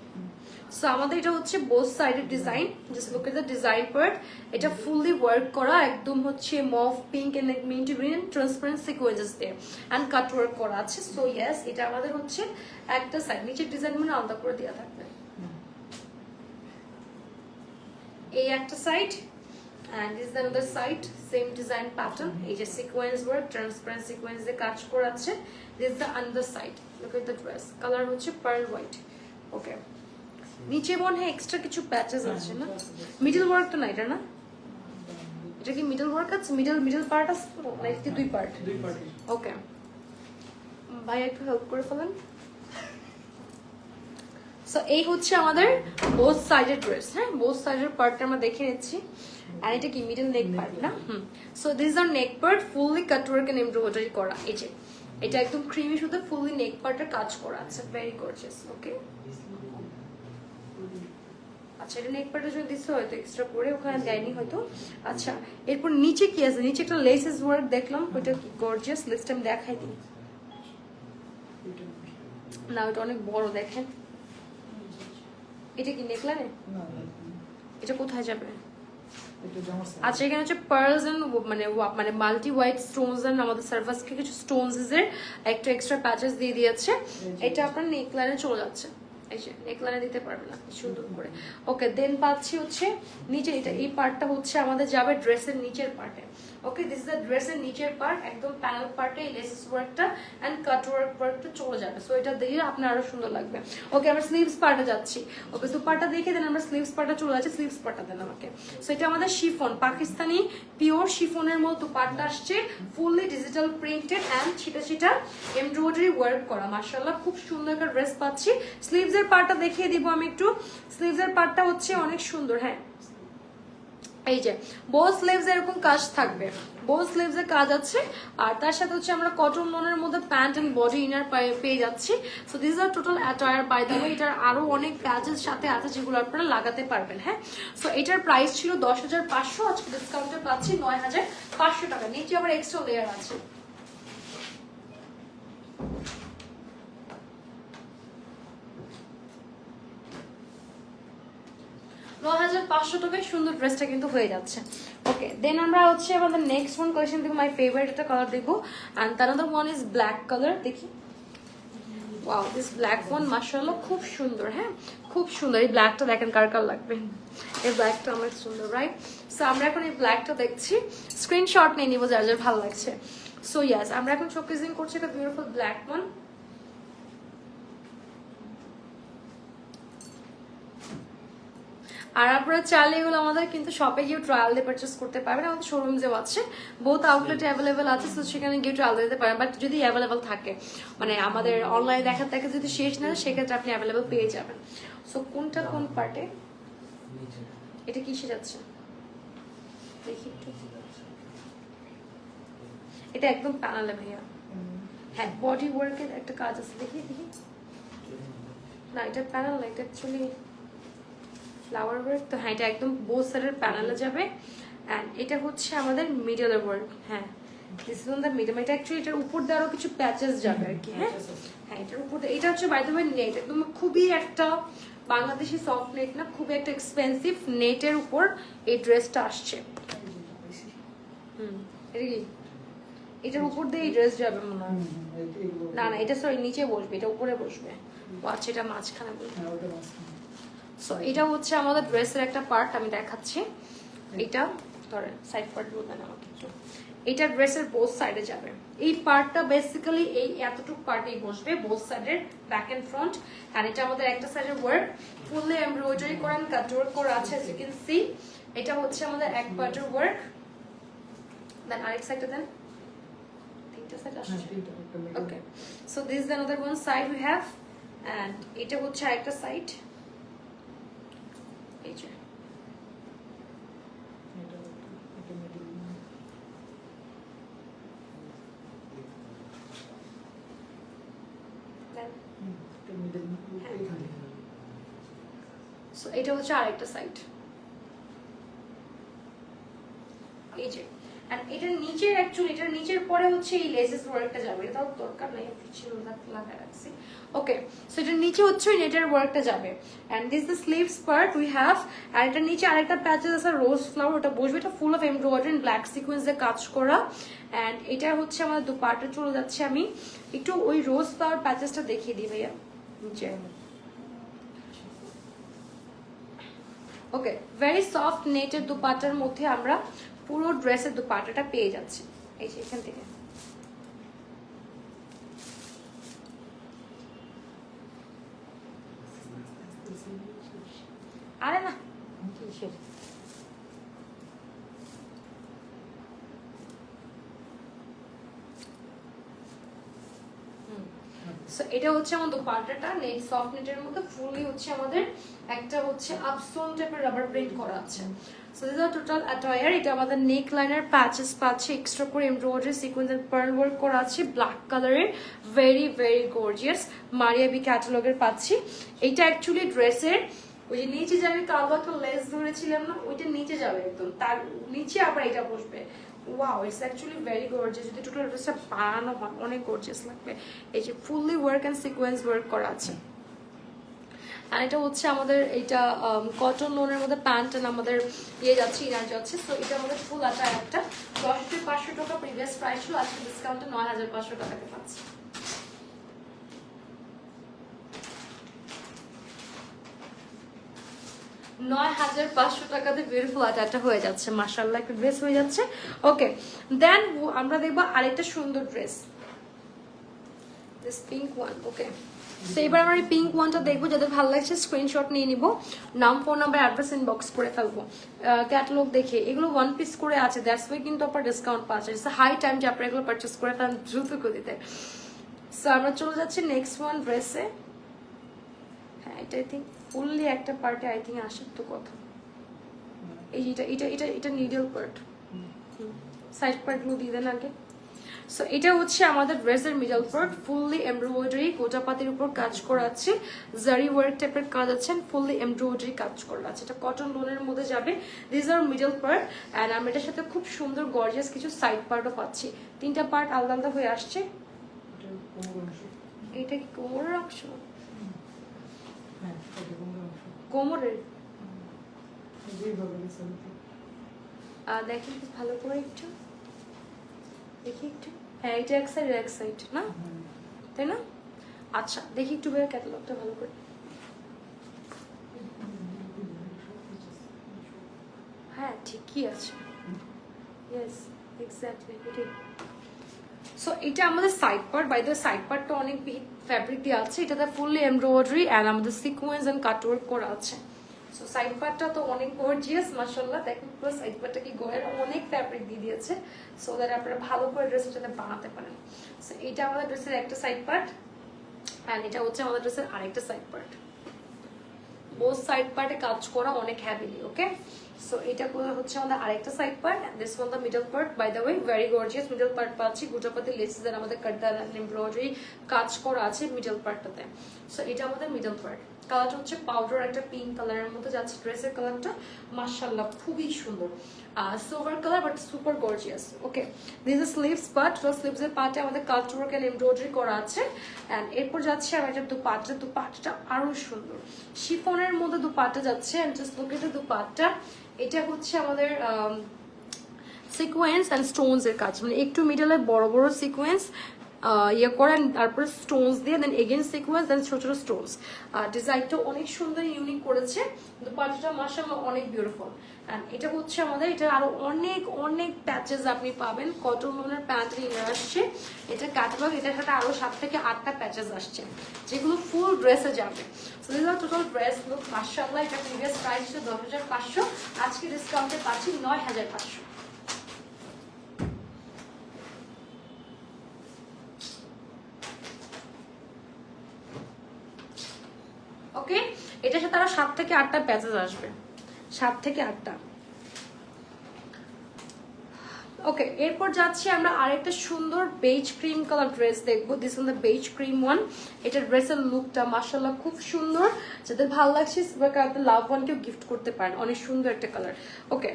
সো আমাদের এটা হচ্ছে বোথ সাইডের design, just look at the design part. এটা ফুললি ওয়ার্ক করা, একদম হচ্ছে mauve pink and mint green transparent sequences দিয়ে এন্ড কাট ওয়ার্ক করা আছে। সো ইয়েস, এটা আমাদের হচ্ছে একটা সাইড, নিচের ডিজাইন মানে আলাদা করে দেওয়া থাকবে। এই একটা side and this is another side, same design pattern, এই যে সিকোয়েন্স ওয়ার্ক ট্রান্সপারেন্ট সিকোয়েন্স দিয়ে কাজ করা আছে। this is the another side, look at the dress, colour হচ্ছে pearl white। ওকে, নিচে মনে হয় এক্সট্রা কিছু প্যাচেস আছে না, মিডল ওয়ার্ক তো না এটা, না এটা কি মিডল ওয়ার্ক আছে? মিডল পার্ট আছে নাকি দুই পার্ট? ওকে ভাই একটু হেল্প করে ফেলেন। সো এই হচ্ছে আমাদের বোথ সাইডের ড্রেস। হ্যাঁ, বোথ সাইডের পার্টটা আমরা দেখে নিচ্ছি। আর এটা কি মিডল নেক পার্ট না? So this is our neck part, fully cut work and embroidery করা। এই যে এটা একদম ক্রিমি শুধু ফুললি নেক পার্টের কাজ করা আছে, ভেরি গর্জিয়াস। ওকে, আচ্ছা এটা নেক পার্টের জন্য দিচ্ছে হয়তো এক্সট্রা করে, ওখানে দেয়নি হয়তো। আচ্ছা, এরপর নিচে কি আছে? নিচে একটা লেসেস ওয়ার্ক দেখলাম, ওইটা কি গর্জিয়াস, লেসটা আমি দেখাই দিই না, ওইটা অনেক বড় দেখেন। এটা কি নেকলাইনে? এটা কোথায় যাবে? আচ্ছা, এখানে হচ্ছে পার্লস এন্ড মানে মাল্টি হোয়াইট স্টোনস এন্ড আমাদের সার্ভাসকে কিছু স্টোনস এর একটু এক্সট্রা প্যাচেস দিয়ে দিয়েছে। এটা আপনার নেকলাইনে চলে যাচ্ছে, এই যে নেকলাইনে দিতে পারবে না সুন্দর করে। ওকে, দেন পাচ্ছি হচ্ছে নিচে, এটা এই পার্টটা হচ্ছে আমাদের যাবে ড্রেসের নিচের পার্টে। ওকে, দিস ইজ দ্য ড্রেসের নিচের পার্ট, একদম প্যানেল পার্টে এই লেসেস ওয়ার্কটা এন্ড কাট ওয়ার্কটা চলে যাবে। সো এটা দিয়ে আপনার আরো সুন্দর লাগবে। ওকে, আমরা স্লিভস পার্টে যাচ্ছি। ওকে, দুপাট্টা দেখে দেন, আমরা স্লিভস পার্টে চলে যাচ্ছি। স্লিভস পার্টটা দেন আমাকে। সো এটা আমাদের শিফন, পাকিস্তানি পিওর শিফনের মতো পার্টটা আসছে, ফুললি ডিজিটাল প্রিন্টেড এন্ড ছিটা ছিটা এমব্রয়ডারি ওয়ার্ক করা। মাশাআল্লাহ, খুব সুন্দর একটা ড্রেস পাচ্ছি। স্লিভস এর পার্টটা দেখিয়ে দিব আমি একটু। স্লিভস এর পার্টটা হচ্ছে অনেক সুন্দর। হ্যাঁ, এই যে বোথ স্লিভস এরকম কাজ থাকবে, বোথ স্লিভস এর কাজ আছে। আর তার সাথে হচ্ছে আমরা কটন লোনের মধ্যে প্যান্ট এন্ড বডি ইনার পেয়ে যাচ্ছি। So this are total attire. By the way, এটার আরো অনেক প্যাচেস সাথে আছে যেগুলো আপনারা লাগাতে পারবেন। হ্যাঁ, সো এটার প্রাইস ছিল 10,500, আজকে ডিসকাউন্টে পাচ্ছি 9,500 টাকা। নিচে আবার এক্সট্রা লেয়ার আছে। টাকায় সুন্দর ড্রেসটা কিন্তু হয়ে যাচ্ছে। ওকে, দেন আমরা হচ্ছে আমাদের নেক্সট ওয়ান কালেকশন দেখবো। মাই ফেভারিট একটা কালার দেখবো, and another one is black colour. দেখি, ওয়াও, দিস ব্ল্যাক ওয়ান মাশাআল্লাহ খুব সুন্দর। হ্যাঁ, খুব সুন্দর। এই ব্ল্যাকটা দেখেন কার কার লাগবে, এই ব্ল্যাকটা আমার সুন্দর, রাইট? সো আমরা এখন এই ব্ল্যাকটা দেখছি, স্ক্রিনশট নিয়ে নিবো যার যার ভালো লাগছে। সো ইয়াস, আমরা এখন শোকেজিং করছি একটা বিউটিফুল ব্ল্যাক ওয়ান। আর আপনারা চাইলে এগুলো আমাদের কিন্তু শপে গিয়ে ট্রায়াল দিয়ে পারচেস করতে পারবেন, আমাদের শোরুমসেও আছে, বহুত আউটলেটে অ্যাভেলেবেল আছে। তো সেখানে গিয়ে ট্রায়াল দিতে পারেন, বাট যদি অ্যাভেলেবেল থাকে, মানে আমাদের অনলাইনে দেখার থেকে যদি শেষ না, সেক্ষেত্রে আপনি অ্যাভেলেবেল পেয়ে যাবেন। সো কোনটা কোন পার্টে? এটা কিসে যাচ্ছে দেখি একটু। এটা একদম প্যানেলে ভাইয়া। হ্যাঁ, বডি ওয়ার্কের একটা কাজ আছে, দেখি দেখি। না, এটা প্যানেল না, এটা অ্যাকচুয়ালি ফ্লাওয়ার ওয়ার্ক। তো হ্যাঁ, এটা একদম বোথ সাইডের প্যানেলে যাবে। অ্যান্ড এটা হচ্ছে আমাদের মিডলের ওয়ার্ক। হ্যাঁ, this is on the middle. এটা অ্যাকচুয়ালি এটার উপর দিয়ে আরো কিছু প্যাচেস যাবে আর কি। হ্যাঁ হ্যাঁ এটার উপর এটা হচ্ছে বাই দ্য ওয়ে নেট, একদম খুবই একটা বাংলাদেশি সফট নেট না, খুবই একটা এক্সপেন্সিভ নেটের উপর এই ড্রেসটা আসছে। এটা কি এটার উপর দিয়ে এই ড্রেস যাবে মনে হয়? না না এটা সরি নিচে বসবে, এটা উপরে বসবে। ও আচ্ছা এটা মাঝখানে বসবে। সো এটা হচ্ছে আমাদের ড্রেসের একটা পার্ট, আমি দেখাচ্ছি। এটা ধরেন সাইড পার্ট বলবেন আমাকে একটু। এটা ড্রেসের বোথ সাইডে যাবে, এই পার্টটা বেসিক্যালি এই এতটুকু পার্টেই বসবে বোথ সাইডের, ব্যাক এন্ড ফ্রন্ট। আর এটা আমাদের একটা সাইডের ওয়ার্ক ফুললি এমব্রয়ডারি করেন, কাট ওয়ার্ক করা আছে as you can see। এটা হচ্ছে আমাদের এক পার্টের ওয়ার্ক। দেন আরেক সাইডটা দেন, তিনটা সাইড আসছে। Okay so this is another one side we have, and এটা হচ্ছে আরেকটা সাইড। এই যে সো এটা হচ্ছে আরেকটা সাইড। এই যে এন্ড এটার নিচের অ্যাকচুয়ালি এটার নিচের পরে হচ্ছে এই লেসেস ওয়ার্কটা যাবে, এটাও দরকার নাই ছিল লাগা রাখছি। ওকে সো এটার নিচে হচ্ছে নেটের ওয়ার্কটা যাবে and this the sleeves part we have. আর এটার নিচে আরেকটা প্যাচেস আছে রোজ ফ্লাওয়ার, ওটা বসবে, এটা ফুল অফ এমব্রয়ডারি ব্ল্যাক সিকোয়েন্স দিয়ে কাজ করা। এন্ড এটা হচ্ছে আমাদের দুপাটে চলে যাচ্ছে। আমি একটু ওই রোজ ফ্লাওয়ার প্যাচেসটা দেখিয়ে দিই ভাইয়া নিচে। ওকে ভেরি সফট নেটের দুপাটার মধ্যে আমরা পুরো ড্রেসের দুপাটাটা পেয়ে যাচ্ছি এই যে এখান থেকে। আরে না সো এটা হচ্ছে আমাদের দুপাট্টাটা নেট সফট নেটের মধ্যে ফুললি হচ্ছে আমাদের একটা হচ্ছে আপসোল টাইপের রাবার প্রিন্ট করা আছে। So this are total attire. এটা আমাদের নেক লাইনের প্যাচেস পাচ্ছে, এক্সট্রা করে embroidery sequence and pearl work করা আছে ব্ল্যাক কালারের, ভেরি ভেরি গর্জিয়াস মারিয়াবি ক্যাটালগের পাচ্ছি। এইটা অ্যাকচুয়ালি ড্রেসের ওই যে নিচে যাবে কালো একটা লেস ধরেছিলাম না, ওইটা নিচে যাবে একদম, তার নিচে আবার এটা বসবে। Wow it's actually very gorgeous. যদি টোটাল ড্রেসটা বানানো হয় অনেক গর্জিয়াস লাগবে। এই যে fully work and sequence work করা আছে। আর এটা হচ্ছে আমাদের এটা কটন লোনের মধ্যে প্যান্ট এন্ড আমাদের ইয়ে যাচ্ছে ইনার যাচ্ছে। সো এটা আমাদের ফুল আটা একটা 10,500 টাকা প্রিভিয়াস প্রাইস ছিল, আজকে ডিসকাউন্টে 9,500 টাকাতে পাচ্ছি। টাকাতে বিউটিফুল আটাটা হয়ে যাচ্ছে, মাশাআল্লাহ একটা ড্রেস হয়ে যাচ্ছে। ওকে দেন আমরা দেখবো আরেকটা সুন্দর dress, this pink one. Okay so এবার আমরা এই পিঙ্ক ওয়ানটা দেখবো, যাদের ভালো লাগছে স্ক্রিনশট নিয়ে নিব, নাম ফোন নাম্বার অ্যাড্রেস ইনবক্স করে ফেলবো। ক্যাটালগ দেখে এগুলো ওয়ান পিস করে আছে, দ্যাটস ওয়াই কিন্তু আপনার ডিসকাউন্ট পাচ্ছে। ইটস হাই টাইম যে আপনারা এগুলো পারচেস করে ফেলেন দ্রুত গতিতে। সো আমরা চলে যাচ্ছি নেক্সট ওয়ান ড্রেসে। হ্যাঁ এটা আই থিঙ্ক ফুললি একটা পার্টে আই থিঙ্ক আসার তো কথা। এই এটা এটা এটা এটা নিডল পার্ট, সাইড পার্টগুলো দিয়ে দেন আগে। সো এটা হচ্ছে আমাদের ড্রেসের মিডল পার্ট, ফুললি এমব্রয়ডারি গোটাপাতির উপর কাজ করা আছে, জারি ওয়ার্ক টাইপের কাজ আছে, ফুললি এমব্রয়ডারি কাজ করা আছে। এটা কটন লোনের মধ্যে যাবে। This are middle part and আমরা এটার সাথে খুব সুন্দর গর্জিয়াস কিছু সাইড পার্টও পাচ্ছি। তিনটা পার্ট আলাদা আলাদা হয়ে আসছে। এটা কি কোমরে রাখছো? কোমরের দেখি ভালো করে একটু দেখি একটু। হ্যাঁ এটা এক সাইড না, তাই না? আচ্ছা দেখি একটু বের ক্যাটালগটা ভালো করে। হ্যাঁ ঠিকই আছে, ইয়েস এক্স্যাক্টলি এটাই। সো এটা আমাদের side part, by the side পার্টটা অনেক ফ্যাব্রিক দিয়ে আছে, এটাতে ফুললি এমব্রয়ডারি অ্যান্ড আমাদের সিকোয়েন্স অ্যান্ড কাটওয়ার্ক করা আছে। সো সাইড পার্টটা তো অনেক গর্জিয়াস মাশাআল্লাহ, দেখেন পুরো সাইড পার্টটা কি গোয়ের অনেক ফ্যাব্রিক দিয়ে দিয়েছে, সো দ্যাট আপনারা ভালো করে ড্রেসের সাথে বানাতে পারেন। সো এটা আমাদের ড্রেসের একটা সাইড পার্ট অ্যান্ড এটা হচ্ছে আমাদের ড্রেসের আরেকটা সাইড পার্ট। বোথ সাইড পার্টে কাজ করা অনেক হ্যাভিলি। ওকে সো এটা হচ্ছে আমাদের আরেকটা side part, this one the middle part. By the way very gorgeous middle part পাচ্ছি, গোটাপাতি লেসেস এর আমাদের কাটদার এমব্রয়ডারি কাজ করা আছে মিডল পার্টটাতে। সো এটা আমাদের মিডল পার্ট। কালারটা হচ্ছে পাউডার একটা পিঙ্ক কালারের মধ্যে যাচ্ছে ড্রেসের কালারটা, মাশাআল্লাহ খুবই সুন্দর, silver colour but super gorgeous. Okay, this is sleeves part. তো স্লিভস এর পার্টে আমাদের কাট ওয়ার্ক এন্ড এমব্রয়ডারি করা আছে। এন্ড এরপর যাচ্ছে আমার এটা দুপাট্টা আরো সুন্দর শিফনের মধ্যে দুপাট্টা যাচ্ছে। And just look at the dupatta. এটা হচ্ছে আমাদের সিকোয়েন্স এন্ড স্টোনস এর কাজ, মানে একটু মিডলে বড় বড় সিকোয়েন্স ইয়ে করে, তারপরে স্টোনস দিয়ে দেন এগেন সিকোয়েন্স দেন ছোট ছোট স্টোনস। ডিজাইনটা অনেক সুন্দর ইউনিক করেছে, দুপাট্টাটা মাশাআল্লাহ অনেক বিউটিফুল। এন্ড এটা হচ্ছে আমাদের, এটা আরো অনেক অনেক প্যাচেস আপনি পাবেন, কটন লোনের প্যান্ট নিয়ে আসছে এটা ক্যাটালগ। এটার সাথে আরো 7 থেকে 8টা প্যাচেস আসছে যেগুলো ফুল ড্রেসে যাবে। So this are total dress look মাশাআল্লাহ। এটা প্রিভিয়াস প্রাইস ছিল 10,500, আজকে ডিসকাউন্টে পাচ্ছি 9,500। ওকে, এটার সাথে আরো 7 থেকে 8টা প্যাচেস আসবে, 7 থেকে 8টা। ওকে, এরপর যাচ্ছি আমরা আরেকটা সুন্দর বেজ ক্রিম কালার ড্রেস দেখবো। This is the beige cream one. এটা ড্রেসের লুকটা মাশাআল্লাহ খুব সুন্দর, যাদের ভালো লাগছে আপনার লাভ ওয়ানকেও গিফট করতে পারেন, অনেক সুন্দর একটা কালার। ওকে,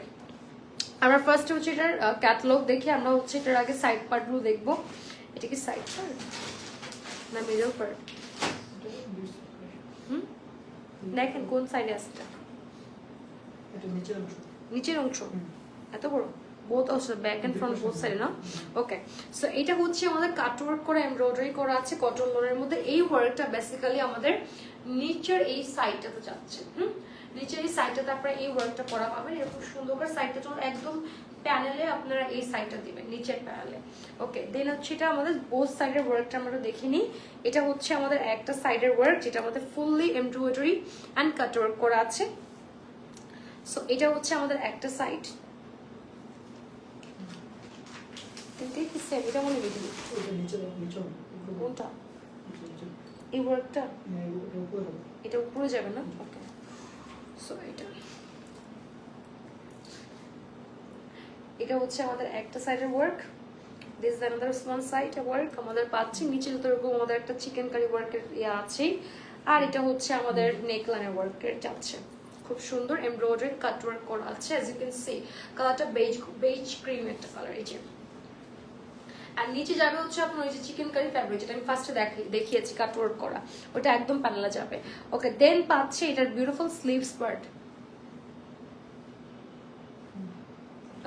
আমরা ফার্স্ট হচ্ছে এটার ক্যাটালগ দেখি, আমরা হচ্ছে এটার আগে সাইড পার্টগুলো দেখবো। এটা কি সাইড পার্ট না মিডল পার্ট? দেখেন কোন সাইডে আছে এটা, নিচের অংশ এত বড়, both also back and front both side না। ওকে, সো এটা হচ্ছে আমাদের কাট ওয়ার্ক করা এমব্রয়ডারি করা আছে কটন লোনের মধ্যে। এই ওয়ার্কটা বেসিক্যালি আমাদের নিচের এই সাইডটাতে যাচ্ছে। নিচের এই সাইডটাতে আপনারা এই ওয়ার্কটা করা পাবেন, এরকম সুন্দর করে সাইডটা যখন একদম প্যানেলে আপনারা এই সাইডটা দিবেন নিচের প্যানেলে। ওকে, দেন হচ্ছে এটা আমাদের বোথ সাইডের ওয়ার্কটা আমরা দেখিনি। এটা হচ্ছে আমাদের একটা সাইডের ওয়ার্ক যেটা আমাদের fully embroidery and cut work করা আছে। সো এটা হচ্ছে আমাদের একটা সাইড। এটা মনে দেখি কোনটা এই ওয়ার্কটা, এটা উপরে যাবে না? ওকে, সো এটা হচ্ছে আমাদের একটা সাইডের work. This is another one side work আমাদের পাচ্ছি। নিচে তো এরকম আমাদের একটা চিকেন কারি ওয়ার্কের ইয়ে আছে। আর এটা হচ্ছে আমাদের নেকলাইনের ওয়ার্কের যাচ্ছে, খুব সুন্দর এমব্রয়ডারি কাট ওয়ার্ক করা আছে। অ্যাজ ইউ ক্যান সি কালারটা বেজ ক্রিম একটা কালার। এই যে আর নিচে যাবে হচ্ছে আপনার ওই যে চিকেন কারি ফ্যাব্রিক যেটা আমি ফার্স্টে দেখিয়েছি কাট ওয়ার্ক করা, ওটা একদম প্যানেলে যাবে। ওকে, দেন পাচ্ছে এটার বিউটিফুল স্লিভস পার্ট।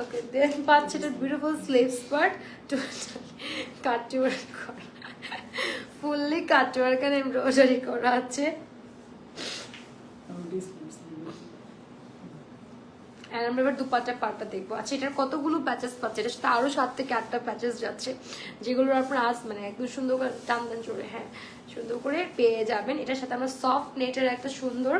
ওকে, দেন পাচ্ছে এটার বিউটিফুল স্লিভস পার্ট, কাট ওয়ার্ক করা, ফুললি কাট ওয়ার্ক আর এমব্রয়ডারি করা আছে। আমরা এবার দুপাট্টা পাটটা দেখবো। আচ্ছা, এটার কতগুলো প্যাচেস পাচ্ছে, এটার সাথে আরো 7 থেকে 8টা প্যাচেস যাচ্ছে, যেগুলো আপনার আজ মানে একদম সুন্দর করে টান জোরে হ্যাঁ সুন্দর করে পেয়ে যাবেন। এটার সাথে আমরা সফট নেটের একটা সুন্দর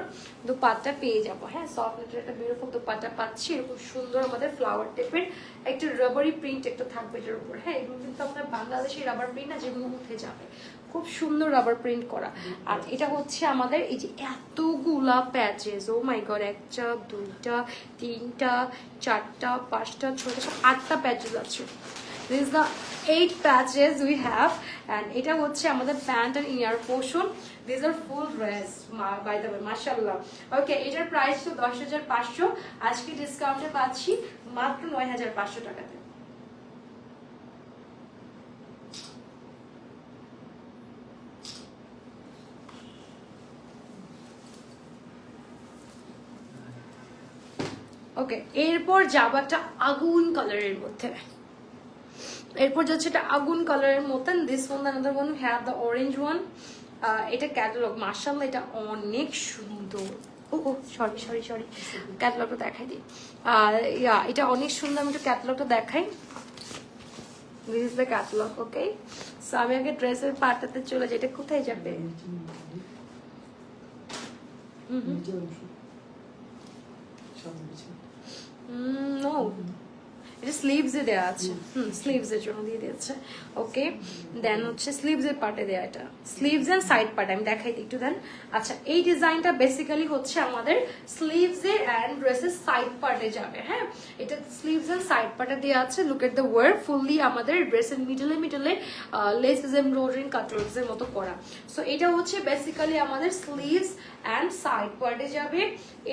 দুপাট্টা পেয়ে যাবো। হ্যাঁ, সফট নেটের একটা বিউটিফুল দুপাট্টা পাচ্ছি, এরকম সুন্দর আমাদের ফ্লাওয়ার টাইপের একটা রাবারি প্রিন্ট একটা থাকবে এটার উপর। হ্যাঁ, এগুলো কিন্তু আপনার বাংলাদেশি রাবার প্রিন্ট না, যেগুলো উঠে যাবে, খুব সুন্দর রাবার প্রিন্ট করা। আর এটা হচ্ছে আমাদের এই যে এতগুলা প্যাচেস, ও মাই গড, 1টা 2টা 3টা 4টা 5টা 6টা 8টা প্যাচেস আছে। This is the 8 patches we have, and এটা হচ্ছে আমাদের প্যান্ট আর inner portion. These are full dress by the way, মাশাআল্লাহ। ওকে, এটার প্রাইস তো 10,500, আজকে ডিসকাউন্টে পাচ্ছি মাত্র 9,500 টাকাতে। ওকে, এরপর যাব একটা আগুন কালারের মধ্যে। এরপর যাচ্ছে এটা আগুন কালারের মতন। This one another one have the orange one. এটা ক্যাটালগ, মাশাআল্লাহ এটা অনেক সুন্দর। ও সরি ক্যাটালগটা দেখাই দিই। এটা অনেক সুন্দর, আমি একটু ক্যাটালগটা দেখাই। This is the catalogue. Okay, so আমি আগে ড্রেসের পার্টটাতে চলে যাই। এটা কোথায় যাবে? নো, এটা স্লিভসে দেওয়া আছে, স্লিভসের জন্য দিয়ে দিয়েছে। ওকে, দেন হচ্ছে স্লিভসের পার্টে দেওয়া, এটা স্লিভস এন্ড সাইড পার্ট আমি দেখাই দিই একটু দেন। আচ্ছা, এই ডিজাইনটা বেসিক্যালি হচ্ছে আমাদের স্লিভসে এন্ড ড্রেসের সাইড পার্টে যাবে। হ্যাঁ, এটা স্লিভস এন্ড সাইড পার্টে দেওয়া আছে। Look at the work, fully আমাদের ড্রেসের মিডলে লেসেস এমব্রয়ডারি কাটওয়ার্কস এর মতো করা। সো এটা হচ্ছে বেসিক্যালি আমাদের স্লিভস এন্ড সাইড পার্টে যাবে।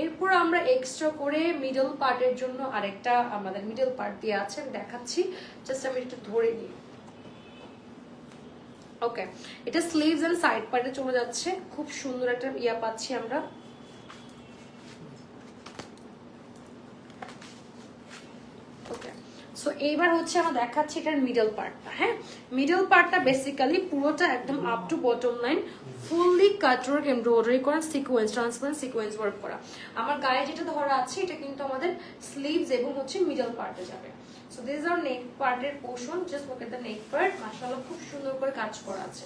এরপর আমরা এক্সট্রা করে মিডল পার্টের জন্য আরেকটা আমাদের মিডল পার্ট দিয়ে আছে, আমি দেখাচ্ছি, জাস্ট আমি একটু ধরে নিই। ওকে, এটা স্লিভস এন্ড সাইড পার্টে চলে যাচ্ছে, খুব সুন্দর একটা ইয়া পাচ্ছি আমরা। ওকে, সো এইবার হচ্ছে আমরা দেখাচ্ছি এটার মিডল পার্টটা। হ্যাঁ, মিডল পার্টটা বেসিক্যালি পুরোটা একদম up to bottom line fully cutwork embroidery করা, সিকোয়েন্স ট্রান্সপারেন্ট সিকোয়েন্স ওয়ার্ক করা। আমার গায়ে যেটা ধরা আছে এটা কিন্তু আমাদের স্লিভস এবং হচ্ছে মিডল পার্টে যাবে। সো দিস আর নেক পার্টের portion, just look at the neck part, মাশাআল্লাহ খুব সুন্দর করে কাজ করা আছে।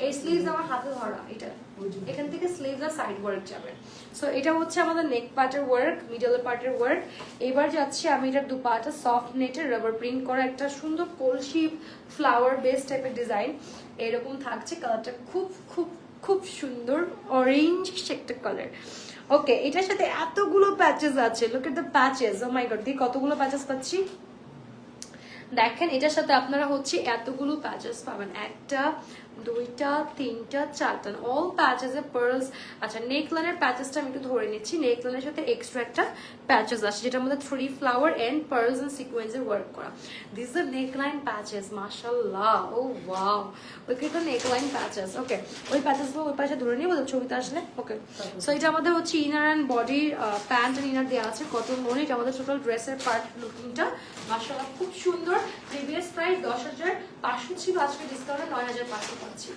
এই স্লিভস আমার হাতে ধরা, এটা এখান থেকে স্লিভস আর সাইড ওয়ার্ক যাবে। সো এটা হচ্ছে আমাদের নেক পার্টের ওয়ার্ক, মিডল পার্টের ওয়ার্ক। এবার যাচ্ছি আমি এটার দুপাটা সফট নেটের রাবার প্রিন্ট করা একটা সুন্দর কলসি ফ্লাওয়ার বেস টাইপের ডিজাইন এরকম থাকছে। কালারটা খুব খুব খুব সুন্দর, অরেঞ্জ একটা কালার। ওকে, এটার সাথে এতগুলো প্যাচেস আছে, look at the patches, oh my god, দিয়ে কতগুলো প্যাচেস পাচ্ছি দেখেন। এটার সাথে আপনারা হচ্ছে এতগুলো প্যাচেস পাবেন, একটা দুইটা তিনটা চারটা, অল প্যাচেস এ পার্লস। আচ্ছা, নেকলাইনের প্যাচেসটা আমি একটু ধরে নিচ্ছি। নেকলাইনের সাথে এক্সট্রা একটা প্যাচেস আছে যেটা আমাদের 3 ফ্লাওয়ার এন্ড পার্লস এন্ড সিকোয়েন্সের ওয়ার্ক করা। দিস আর নেকলাইন প্যাচেস, মাশাআল্লাহ, ও ওয়াও, ওকে, তো নেকলাইন প্যাচেস। ওকে, ওই প্যাচেসগুলো ওই পাশে ধরে নিব ছবিতে আসলে। ওকে, সো এটা আমাদের হচ্ছে inner and body, pant and inner দেওয়া আছে কটন মনে। এটা আমাদের টোটাল ড্রেসের পার্ট লুকিংটা মাশাআল্লাহ খুব সুন্দর। প্রিভিয়াস প্রাইস 10,500 ছিল, আজকে ডিসকাউন্টে 9,500 পাচ্ছি।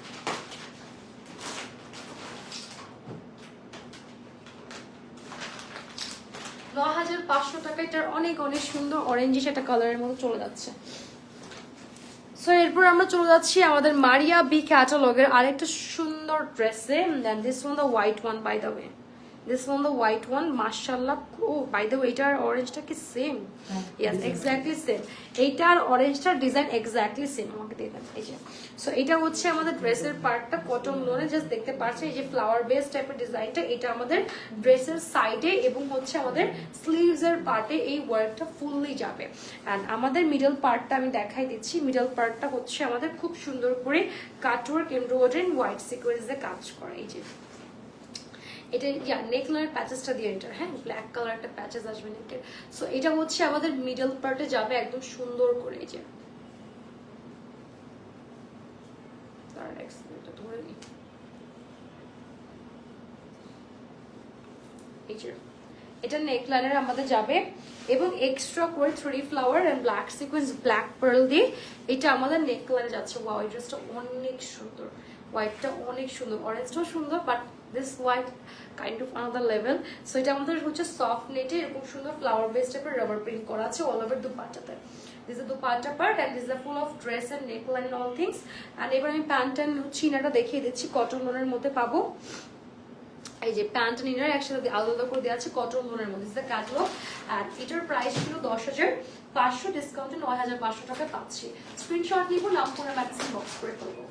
টাকা, এটার অনেক অনেক সুন্দর অরেঞ্জিশ একটা কালারের মতো চলে যাচ্ছে। সো এরপর আমরা চলে যাচ্ছি আমাদের মারিয়া বি ক্যাটালগের আরেকটা সুন্দর ড্রেসে। Then this one the white one, by the way, this one the white one, মাশাআল্লাহ। ও বাই দ্য ওয়ে, এটার অরেঞ্জটা কি সেম? Yes, exactly same. এইটার অরেঞ্জটার ডিজাইন এক্স্যাক্টলি সেম, আমাকে দিয়ে দেন। এই যে, সো এটা হচ্ছে আমাদের ড্রেসের পার্টটা কটন লোনে, জাস্ট দেখতে পাচ্ছেন এই যে ফ্লাওয়ার বেস টাইপের ডিজাইনটা, এটা আমাদের ড্রেসের সাইডে এবং হচ্ছে আমাদের স্লিভস এর পার্টে এই ওয়ার্কটা ফুললি যাবে। এন্ড আমাদের মিডল পার্টটা আমি দেখাই দিচ্ছি। মিডল পার্টটা হচ্ছে আমাদের খুব সুন্দর করে কাটওয়ার্ক এমব্রয়ডারি হোয়াইট সিকোয়েন্স দিয়ে কাজ করা। এই যে এটা নেকলাইনের প্যাচেসটা দিয়ে, এটা হ্যাঁ ব্ল্যাক কালার একটা প্যাচেস আসবে নেকের। সো এটা হচ্ছে আমাদের মিডল পার্টে যাবে একদম সুন্দর করে। এই যে ধরে নিই, এই যে এটা নেকলাইনের আমাদের যাবে এবং এক্সট্রা করে 3 flower and black sequence black pearl দিয়ে এটা আমাদের নেকলাইনে যাচ্ছে। ওয়াও, এই ড্রেসটা অনেক সুন্দর, হোয়াইটটা অনেক সুন্দর, অরেঞ্জটাও সুন্দর, but this white kind of another level. So এটা আমাদের হচ্ছে সফট নেটে এরকম সুন্দর ফ্লাওয়ার বেস টাইপের রাবার প্রিন্ট করা আছে অল ওভার দুপাট্টাতে। This is dupatta part and this is full of dress and neckline and all things. And এবার আমি প্যান্ট এন্ড চিনাটা দেখিয়ে দিচ্ছি, কটন লোনের মধ্যে পাবো। এই যে প্যান্ট এন্ড ইনার একসাথে আলাদা করে দেওয়া আছে কটন লোনের মধ্যে, দিস ইজ দ্য ক্যাটালগ। আর এটার প্রাইস ছিল 10,500, ডিসকাউন্টে 9,500 টাকা পাচ্ছি। স্ক্রিনশট নিব, নাম করে ম্যাক্সিমাম বক্স করে ফেলবো।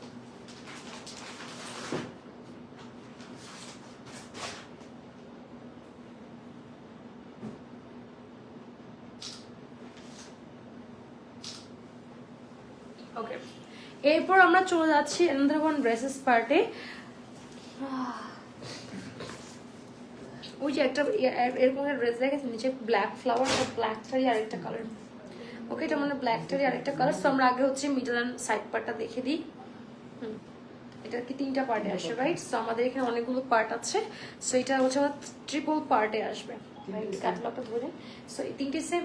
ওকে, এরপর আমরা চলে যাচ্ছি অ্যানাদার ওয়ান ড্রেসেস পার্টে। ওই যে একটা এরকম একটা ড্রেস দেখেছি নিচে ব্ল্যাক ফ্লাওয়ার আর ব্ল্যাকটারই আরেকটা কালার। ওকে, এটা মানে ব্ল্যাকটারই আরেকটা কালার। সো আমরা আগে হচ্ছে মিডল অ্যান্ড সাইড পার্টটা দেখে দিই। এটা কি 3টা পার্টে আসে, রাইট? সো আমাদের এখানে অনেকগুলো পার্ট আছে। সো এটা হচ্ছে আমাদের ট্রিপল পার্টে আসবে, ক্যাটালগটা ধরে। সো এই 3টে সেম।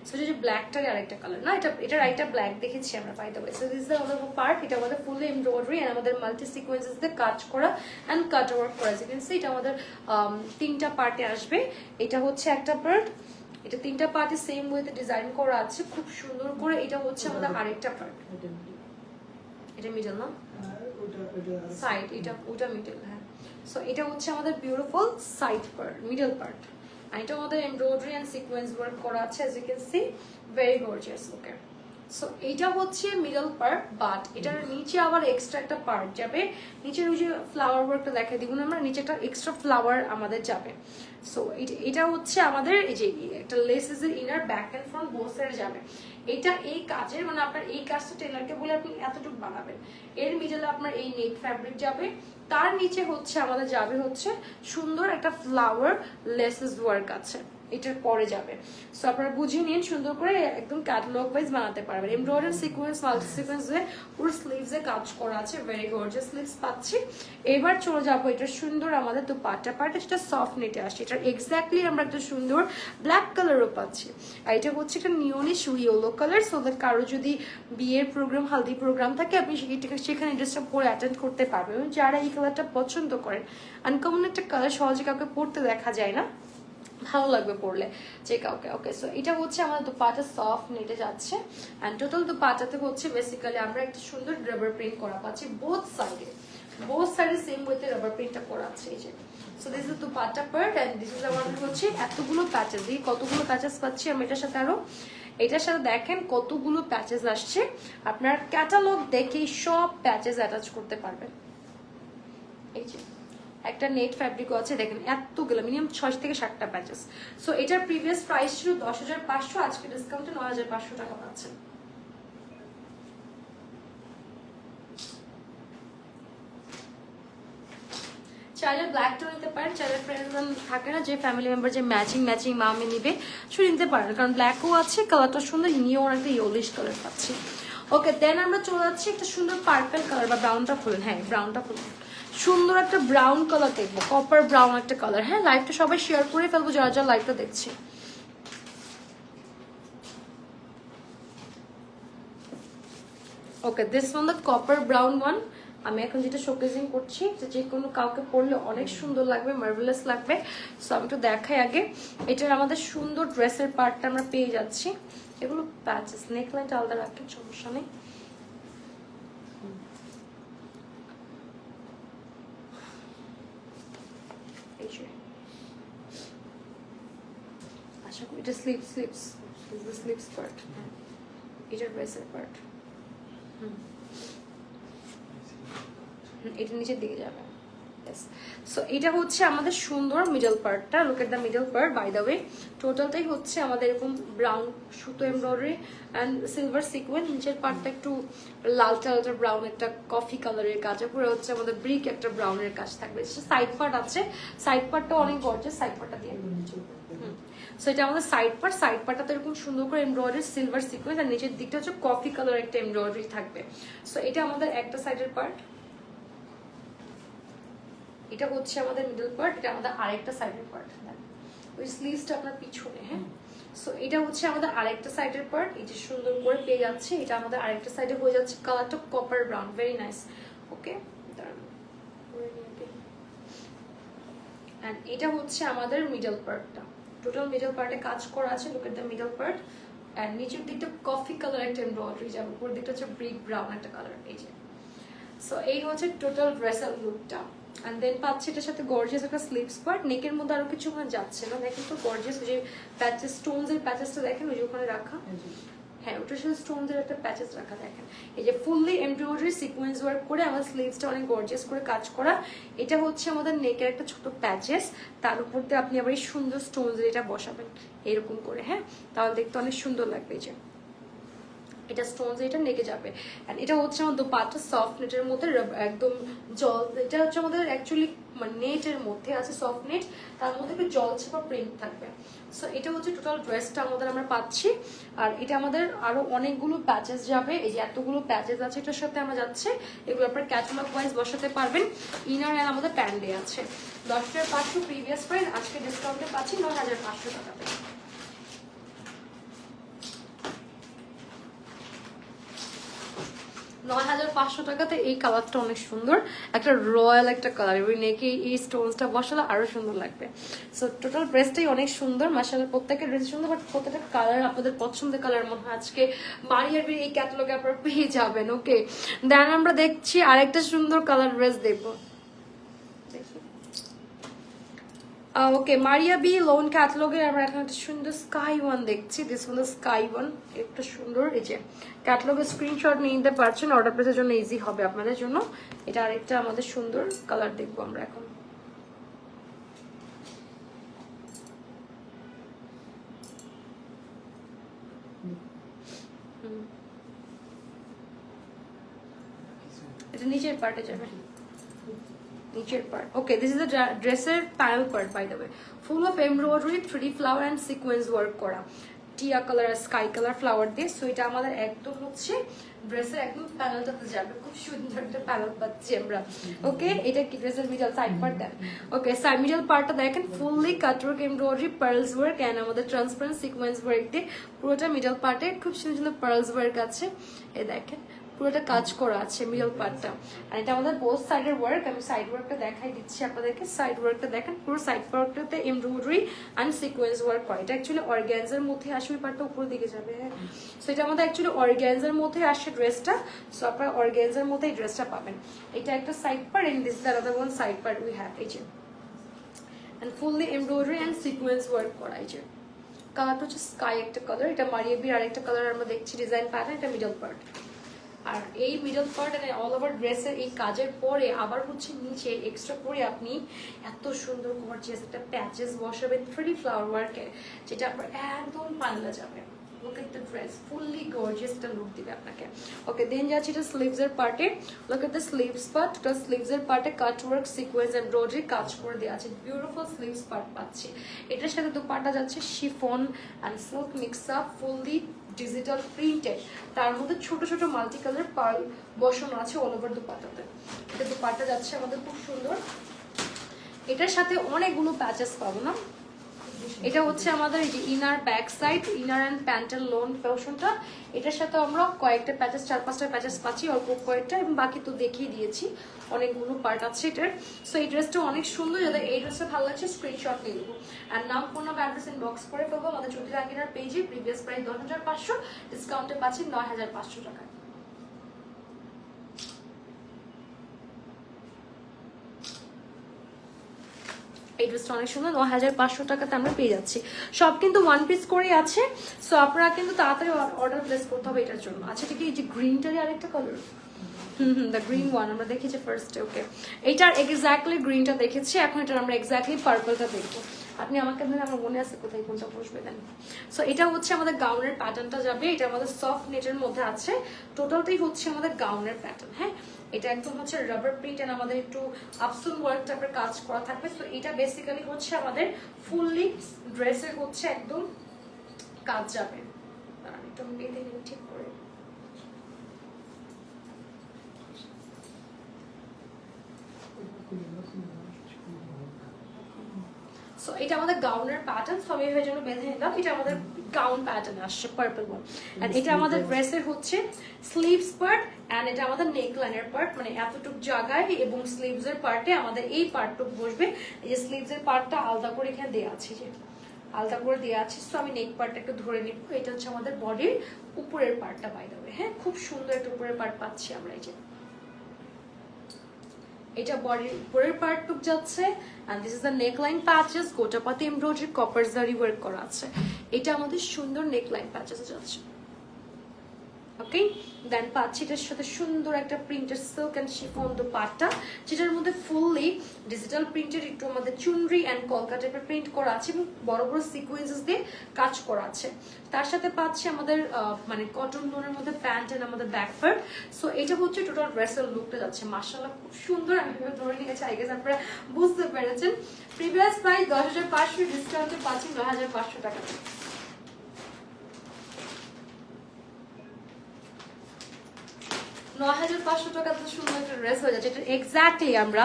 সো এটা যে ব্ল্যাকটারই আরেকটা কালার না, এটা রাইটটা ব্ল্যাক দেখেছি আমরা, by the way. So this is the part, এটা আমাদের ফুল এমব্রয়ডারি এন্ড আমাদের মাল্টি সিকোয়েন্সেস দিয়ে কাজ করা এন্ড কাট ওয়ার্ক করা। দেখেন এটা আমাদের 3টা পার্টে আসবে। এটা হচ্ছে একটা পার্ট, এটা 3টা পার্টে সেম ওয়েতে ডিজাইন করা আছে খুব সুন্দর করে। এটা হচ্ছে আমাদের আরেকটা পার্ট, এটা মিডল না সাইড, এটা ওটা মিডল। হ্যাঁ, সো এটা হচ্ছে আমাদের beautiful side part, middle part. এটা আমাদের এমব্রয়ডারি এন্ড সিকোয়েন্স ওয়ার্ক করা আছে, as you can see, very gorgeous. Okay, so এইটা হচ্ছে মিডল পার্ট, বাট এটার নিচে আবার এক্সট্রা একটা পার্ট যাবে। নিচের ওই যে ফ্লাওয়ার ওয়ার্কটা দেখাই দিব না আমরা, নিচে একটা এক্সট্রা ফ্লাওয়ার আমাদের যাবে। সো এটা হচ্ছে আমাদের এই যে একটা লেসেসের inner back and front both সাইডে যাবে। এটা এই কাজের মানে আপনার এই কাজটা টেলারকে বলে আপনি এতটুকু বানাবেন, এর মিডলে আপনার এই নেট ফ্যাব্রিক যাবে, তার নিচে হচ্ছে আমাদের যাবে হচ্ছে সুন্দর একটা ফ্লাওয়ার লেসেস ওয়ার্ক আছে, এটার পরে যাবে। সো আপনারা বুঝিয়ে নিন, সুন্দর করে একদম ক্যাটালগ ওয়াইজ বানাতে পারবেন। এমব্রয়ডারি সিকোয়েন্স মাল্টি সিকোয়েন্সে পুরো স্লিভসে কাজ করা আছে, ভেরি গর্জিয়াস স্লিভস পাচ্ছি। এবার চলে যাবো এটা সুন্দর আমাদের দুপাট্টা পার্ট, সেটা সফট নেটে আসছে, এটা এক্স্যাক্টলি আমরা একটা সুন্দর ব্ল্যাক কালারও পাচ্ছি। আর এটা হচ্ছে একটা নিয়নিশ ইয়েলো কালার, সো দ্যাট কারো যদি বিয়ের প্রোগ্রাম হালদি প্রোগ্রাম থাকে আপনি সেখানে ড্রেসটা পরে অ্যাটেন্ড করতে পারবেন। এবং যারা এই কালারটা পছন্দ করেন, আনকমন একটা কালার, সহজে কাউকে পরতে দেখা যায় না, ভালো লাগবে পরলে যে কাউকে। ওকে, সো এটা হচ্ছে আমাদের দুপাটা সফট নেটে যাচ্ছে, এন্ড টোটাল দুপাটাতে হচ্ছে বেসিক্যালি আমরা একটা সুন্দর রাবার প্রিন্ট করা পাচ্ছি বোথ সাইডে সেম ওয়েতে রাবার প্রিন্টটা করা আছে এই যে। So this is dupatta part and this is আমাদের হচ্ছে এতগুলো প্যাচেস, এই কতগুলো প্যাচেস পাচ্ছি আমরা এটার সাথে, আরো এটার সাথে দেখেন কতগুলো প্যাচেস আসছে। আপনার ক্যাটালগ দেখেই সব প্যাচেস অ্যাটাচ করতে পারবেন। এই যে একটা নেট ফ্যাব্রিকও আছে, দেখেন এতগুলো মিনিমাম 6 থেকে 7টা প্যাচেস। সো এটার প্রিভিয়াস প্রাইস ছিল 10,500, আজকে ডিসকাউন্টে 9,500 টাকা পাচ্ছেন। চাইলে ব্ল্যাকটা নিতে পারেন, চাইলে ফ্রেন্ডস থাকে না যে ফ্যামিলি মেম্বার যে ম্যাচিং মামে নিবে, শুধু নিতে পারেন, কারণ ব্ল্যাকও আছে, কালারটা সুন্দর, নিয়েও একটা ইয়েলিশ কালার পাচ্ছি। ওকে, দেন আমরা চলে যাচ্ছি একটা সুন্দর পার্পল কালার বা ব্রাউনটা খুলেন, হ্যাঁ ব্রাউনটা খুলেন, সুন্দর একটা ব্রাউন কালার দেখবো, কপার ব্রাউন একটা কালার। হ্যাঁ, লাইভটা সবাই শেয়ার করে ফেলবো যারা যারা লাইভটা দেখছি। Okay, this one the copper brown one. আমি এখন যেটা শোকেজিং করছি, যে কোনো কাউকে পরলে অনেক সুন্দর লাগবে, মার্ভেলাস লাগবে। সো আমি একটু দেখাই আগে, এটার আমাদের সুন্দর ড্রেসের পার্টটা আমরা পেয়ে যাচ্ছি। এগুলো প্যাচেস, নেকলাইনটা আলাদা রাখেন, সমস্যা নেই। আশা করি এটা স্লিভস পার্ট, এটা ড্রেসের পার্ট, এটা নিচের দিকে যাবে। সো এটা হচ্ছে আমাদের সুন্দর মিডল পার্টটা, look at the middle part. By the way টোটালটাই হচ্ছে আমাদের এরকম ব্রাউন সুতো এমব্রয়ডারি অ্যান্ড সিলভার সিকোয়েন্স, নিচের পার্টটা একটু লালটা ব্রাউন একটা কফি কালারের কাজ, পুরো হচ্ছে আমাদের ব্রিক একটা ব্রাউনের কাজ থাকবে। সাইড পার্ট আছে, সাইড পার্টটা অনেক গর্জিয়াস, সাইড পার্টটা দিয়ে সো এটা আমাদের সাইড পার্টটা এরকম সুন্দর করে এমব্রয়ডারি সিলভার সিকোয়েন্স, আর নিচের দিকটা হচ্ছে কফি কালার একটা এমব্রয়ডারি থাকবে। সো এটা আমাদের একটা সাইডের পার্ট, এটা হচ্ছে আমাদের মিডল পার্ট, এটা আমাদের আরেকটা সাইডের পার্ট, ওই স্লিভসটা আপনার পিছনে। হ্যাঁ, সো এটা হচ্ছে আমাদের আরেকটা সাইডের পার্ট, এই যে সুন্দর করে পেয়ে যাচ্ছে, এটা আমাদের আরেকটা সাইডে হয়ে যাচ্ছে, কালারটা copper brown, very nice. Okay, and এটা হচ্ছে আমাদের মিডল পার্টটা, টোটাল মিডল পার্টে কাজ করা আছে, look at the middle part. And নিচের দিকটা কফি কালার একটা এমব্রয়ডারি যাবে, উপরের দিকটা হচ্ছে ব্রিক ব্রাউন একটা কালার, এই যে। সো এই হচ্ছে টোটাল ড্রেসের লুকটা। এন্ড দেন পাচ্ছি এটার সাথে গর্জিয়াস একটা স্লিভস পার্ট, নেকের মধ্যে আরো কিছু ওখানে যাচ্ছে না, দেখেন তো গর্জিয়াস যে প্যাচেস, স্টোনস এর প্যাচেসটা দেখেন ওই যে ওখানে রাখা, হ্যাঁ ওটার সাথে স্টোনস এর একটা প্যাচেস রাখা, দেখেন এই যে ফুললি এমব্রয়ডারি সিকোয়েন্স ওয়ার্ক করে আমার স্লিভসটা অনেক গর্জিয়াস করে কাজ করা। এটা হচ্ছে আমাদের নেকের একটা ছোট প্যাচেস, তার উপর দিয়ে আপনি আবার এই সুন্দর স্টোনস এটা বসাবেন এরকম করে, হ্যাঁ তাহলে দেখতে অনেক সুন্দর লাগবে। এই যে এটা স্টোনস এটা নেকে যাবে, এন্ড এটা হচ্ছে আমাদের দুপাট্টা সফট নেটের মধ্যে একদম জল, এটা হচ্ছে আমাদের অ্যাকচুয়ালি মানে নেটের মধ্যে আছে সফট নেট, তার মধ্যে একটু জল ছেপা প্রিন্ট থাকবে। সো এটা হচ্ছে টোটাল ড্রেসটা আমাদের আমরা পাচ্ছি। আর এটা আমাদের আরো অনেকগুলো প্যাচেস যাবে, এই যে এতগুলো প্যাচেস আছে এটার সাথে আমরা যাচ্ছে, এগুলো আপনার ক্যাটালগ ওয়াইজ বসাতে পারবেন। ইনার এন্ড আমাদের প্যান্ডে আছে 10,500 প্রিভিয়াস প্রাইস, আজকে ডিসকাউন্টে পাচ্ছি 9,500 টাকাতে। 9,500 টাকাতে এই কালারটা অনেক সুন্দর, একটা রয়্যাল একটা কালার, এবং নেকে এই স্টোনসটা বসালে আরো সুন্দর লাগবে। সো টোটাল ড্রেসটাই অনেক সুন্দর, মাশাআল্লাহ প্রত্যেকটা ড্রেস সুন্দর, বাট প্রত্যেকটা কালার আপনাদের পছন্দের কালার মনে হয় আজকে বাড়ির এই ক্যাটালগে আপনারা পেয়ে যাবেন। ওকে, দেন আমরা দেখছি আরেকটা সুন্দর কালার ড্রেস দেখবো। ওকে, মারিয়া বি লোন ক্যাটালগের আমরা এখন একটা সুন্দর স্কাই ওয়ান দেখছি। দিস হলো স্কাই ওয়ান, একটা সুন্দর। এই যে ক্যাটালগের স্ক্রিনশট নিয়ে নিতে পারছেন, অর্ডার প্লেসের জন্য ইজি হবে আপনাদের জন্য। এটা আরেকটা আমাদের সুন্দর কালার দেখবো আমরা এখন। এটা নিচের পার্টে যাবে, নিচের part. Okay, this is the ড্রেসের panel part by the way, full of embroidery, 3D flower and sequence work করা, টিয়া কালার আর স্কাই কালার ফ্লাওয়ার দিয়ে। সো এটা আমাদের একদম হচ্ছে ড্রেসের একদম প্যানেলটাতে যাবে, খুব সুন্দর একটা প্যানেল পাচ্ছি আমরা। ওকে, এটা কি ড্রেসের মিডল সাইড পার্ট দেন। ওকে, সাইড মিডল পার্টটা দেখেন fully cutwork embroidery, pearls work and আমাদের ট্রান্সপারেন্ট সিকোয়েন্স ওয়ার্ক দিয়ে পুরোটা মিডল পার্টে খুব সুন্দর সুন্দর পার্লস ওয়ার্ক আছে। এই দেখেন পুরোটা কাজ করা আছে মিডল পার্টটা। আর এটা আমাদের বোথ সাইডের ওয়ার্ক, আমি সাইড ওয়ার্কটা দেখাই দিচ্ছি আপনাদেরকে। সাইড ওয়ার্কটা দেখেন, পুরো সাইড পার্টটাতে এমব্রয়ডারি অ্যান্ড সিকোয়েন্স ওয়ার্ক করা। এটা অ্যাকচুয়ালি অর্গ্যানজার মধ্যে আসে, ওই পার্টটা উপর দিকে যাবে। হ্যাঁ, সো এটা আমাদের অ্যাকচুয়ালি অর্গ্যানজার মধ্যে আসে ড্রেসটা। সো আপনারা অর্গ্যানজার মধ্যে এই ড্রেসটা পাবেন। এটা একটা side part and this is another one side part we have. এই যে and fully embroidery and sequence work করা। এই যে কালারটা হচ্ছে স্কাই একটা কালার, এটা মারিয়া বির আরেকটা কালার আমরা দেখছি ডিজাইন প্যাটার্ন। এটা মিডল পার্ট, আর এই middle part and all over ড্রেসের এই কাজের পরে আবার হচ্ছে নিচে এক্সট্রা করে আপনি এত সুন্দর গর্জিয়াস একটা প্যাচেস বসাবেন 3D ফ্লাওয়ার ওয়ার্কে, যেটা আপনার একদম পাল্লা যাবে। Look at the dress, fully gorgeous একটা লুক দিবে আপনাকে। ওকে, দেন যাচ্ছি এটা স্লিভস এর পার্টে। Look at the sleeves part, তো স্লিভস এর পার্টে কাট ওয়ার্ক সিকোয়েন্স এমব্রয়ডারি কাজ করে দেওয়া আছে, বিউটিফুল স্লিভস পার্ট পাচ্ছি। এটার সাথে দুপাট্টা যাচ্ছে chiffon and silk mix up, fully digital printed, তার মধ্যে ছোট ছোট মাল্টি কালার পার্ল বসানো আছে অল ওভার দুপাট্টাতে। এটা দুপাট্টা যাচ্ছে আমাদের খুব সুন্দর। এটার সাথে অনেকগুলো প্যাচেস পাবো না। এটা হচ্ছে আমাদের এই যে inner back side, inner and প্যান্টের লোন পোর্শনটা। এটার সাথে আমরা কয়েকটা প্যাচেস, 4-5টা প্যাচেস পাচ্ছি, অল্প কয়েকটা, এবং বাকি তো দেখিয়ে দিয়েছি, অনেকগুলো পার্ট আছে এটার। সো এই ড্রেসটা অনেক সুন্দর, যাদের এই ড্রেসটা ভালো লাগছে স্ক্রিনশট নিয়ে নেবো। আর নাম, ফোন নাম্বার, অ্যাড্রেস ইনবক্স করে ফেলবো আমাদের চৌধুরী আঙ্গিনার পেজে। প্রিভিয়াস প্রাইস 10,500, ডিসকাউন্টে পাচ্ছি 9,500 টাকায়। এই ড্রেসটা অনেক সুন্দর, 9,500 টাকাতে আমরা পেয়ে যাচ্ছি। সব কিন্তু ওয়ান পিস করেই আছে, সো আপনারা কিন্তু তাড়াতাড়ি অর্ডার প্লেস করতে হবে এটার জন্য। আচ্ছা, ঠিক এই যে গ্রিনটারই আরেকটা কালার, দ্য গ্রিন ওয়ান আমরা দেখেছি ফার্স্টে। ওকে, এইটার এক্স্যাক্টলি গ্রিনটা দেখেছি, এখন এটার আমরা এক্স্যাক্টলি পার্পলটা দেখবো। আপনি আমাকে ধরে, আমার মনে আছে কোথায় কোনটা বসবে দেন। সো এটা হচ্ছে আমাদের গাউনের প্যাটার্নটা যাবে, এটা আমাদের সফট নেটের মধ্যে আছে, টোটালটাই হচ্ছে আমাদের গাউনের প্যাটার্ন। হ্যাঁ, এটা একদম হচ্ছে রাবার প্রিন্ট এন্ড আমাদের একটু আপসুন ওয়ার্ক টাইপের কাজ করা থাকবে। সো এটা বেসিক্যালি হচ্ছে আমাদের ফুললি ড্রেসের হচ্ছে একদম কাজ যাবে। একদম বেঁধে নিন ঠিক করে। সো এটা আমাদের গাউনের প্যাটার্ন, সব এইভাবে যেন বেঁধে নিলাম। এটা আমাদের গাউন প্যাটার্ন আসছে, পার্পল ওয়ান। এন্ড এটা আমাদের ড্রেসের হচ্ছে স্লিভস পার্ট, এন্ড এটা আমাদের নেক লাইনের পার্ট, মানে এতটুক জায়গায় এবং স্লিভস এর পার্টে আমাদের এই পার্টটুক বসবে। এই যে স্লিভস এর পার্টটা আলাদা করে এখানে দেওয়া আছে, যে আলাদা করে দেওয়া আছে। সো আমি নেক পার্টটা একটু ধরে নিব। এটা হচ্ছে আমাদের বডির উপরের পার্টটা বাই দ্য ওয়ে। হ্যাঁ, খুব সুন্দর একটা উপরের পার্ট পাচ্ছি আমরা। এই যে এটা বডির উপরের পার্টটুক যাচ্ছে, and this is the neckline patches, gotapatti embroidery copper zari work করা আছে। এটা আমাদের সুন্দর নেকলাইন প্যাচেস যাচ্ছে। ওকে, দেন পাচ্ছি এটার সাথে সুন্দর একটা printed silk and chiffon dupatta, যেটার মধ্যে ফুললি ডিজিটাল প্রিন্টেড একটু আমাদের চুনরি এন্ড কলকা টাইপের প্রিন্ট করা আছে এবং বড় বড় সিকোয়েন্সেস দিয়ে কাজ করা আছে। তার সাথে পাচ্ছি আমাদের মানে কটন লোনের মধ্যে প্যান্ট এন্ড আমাদের ব্যাক পার্ট। সো এটা হচ্ছে টোটাল ড্রেসের লুকটা যাচ্ছে। মাশাআল্লাহ খুব সুন্দর, আমি ধরে নিয়েছি, আই গেস আপনারা বুঝতে পেরেছেন। প্রিভিয়াস প্রাইস 10,500, ডিসকাউন্টে পাচ্ছি 9,500 টাকা। 9,500 টাকা তো সুন্দর একটা ড্রেস হয়ে যাচ্ছে। এটা এক্স্যাক্টলি আমরা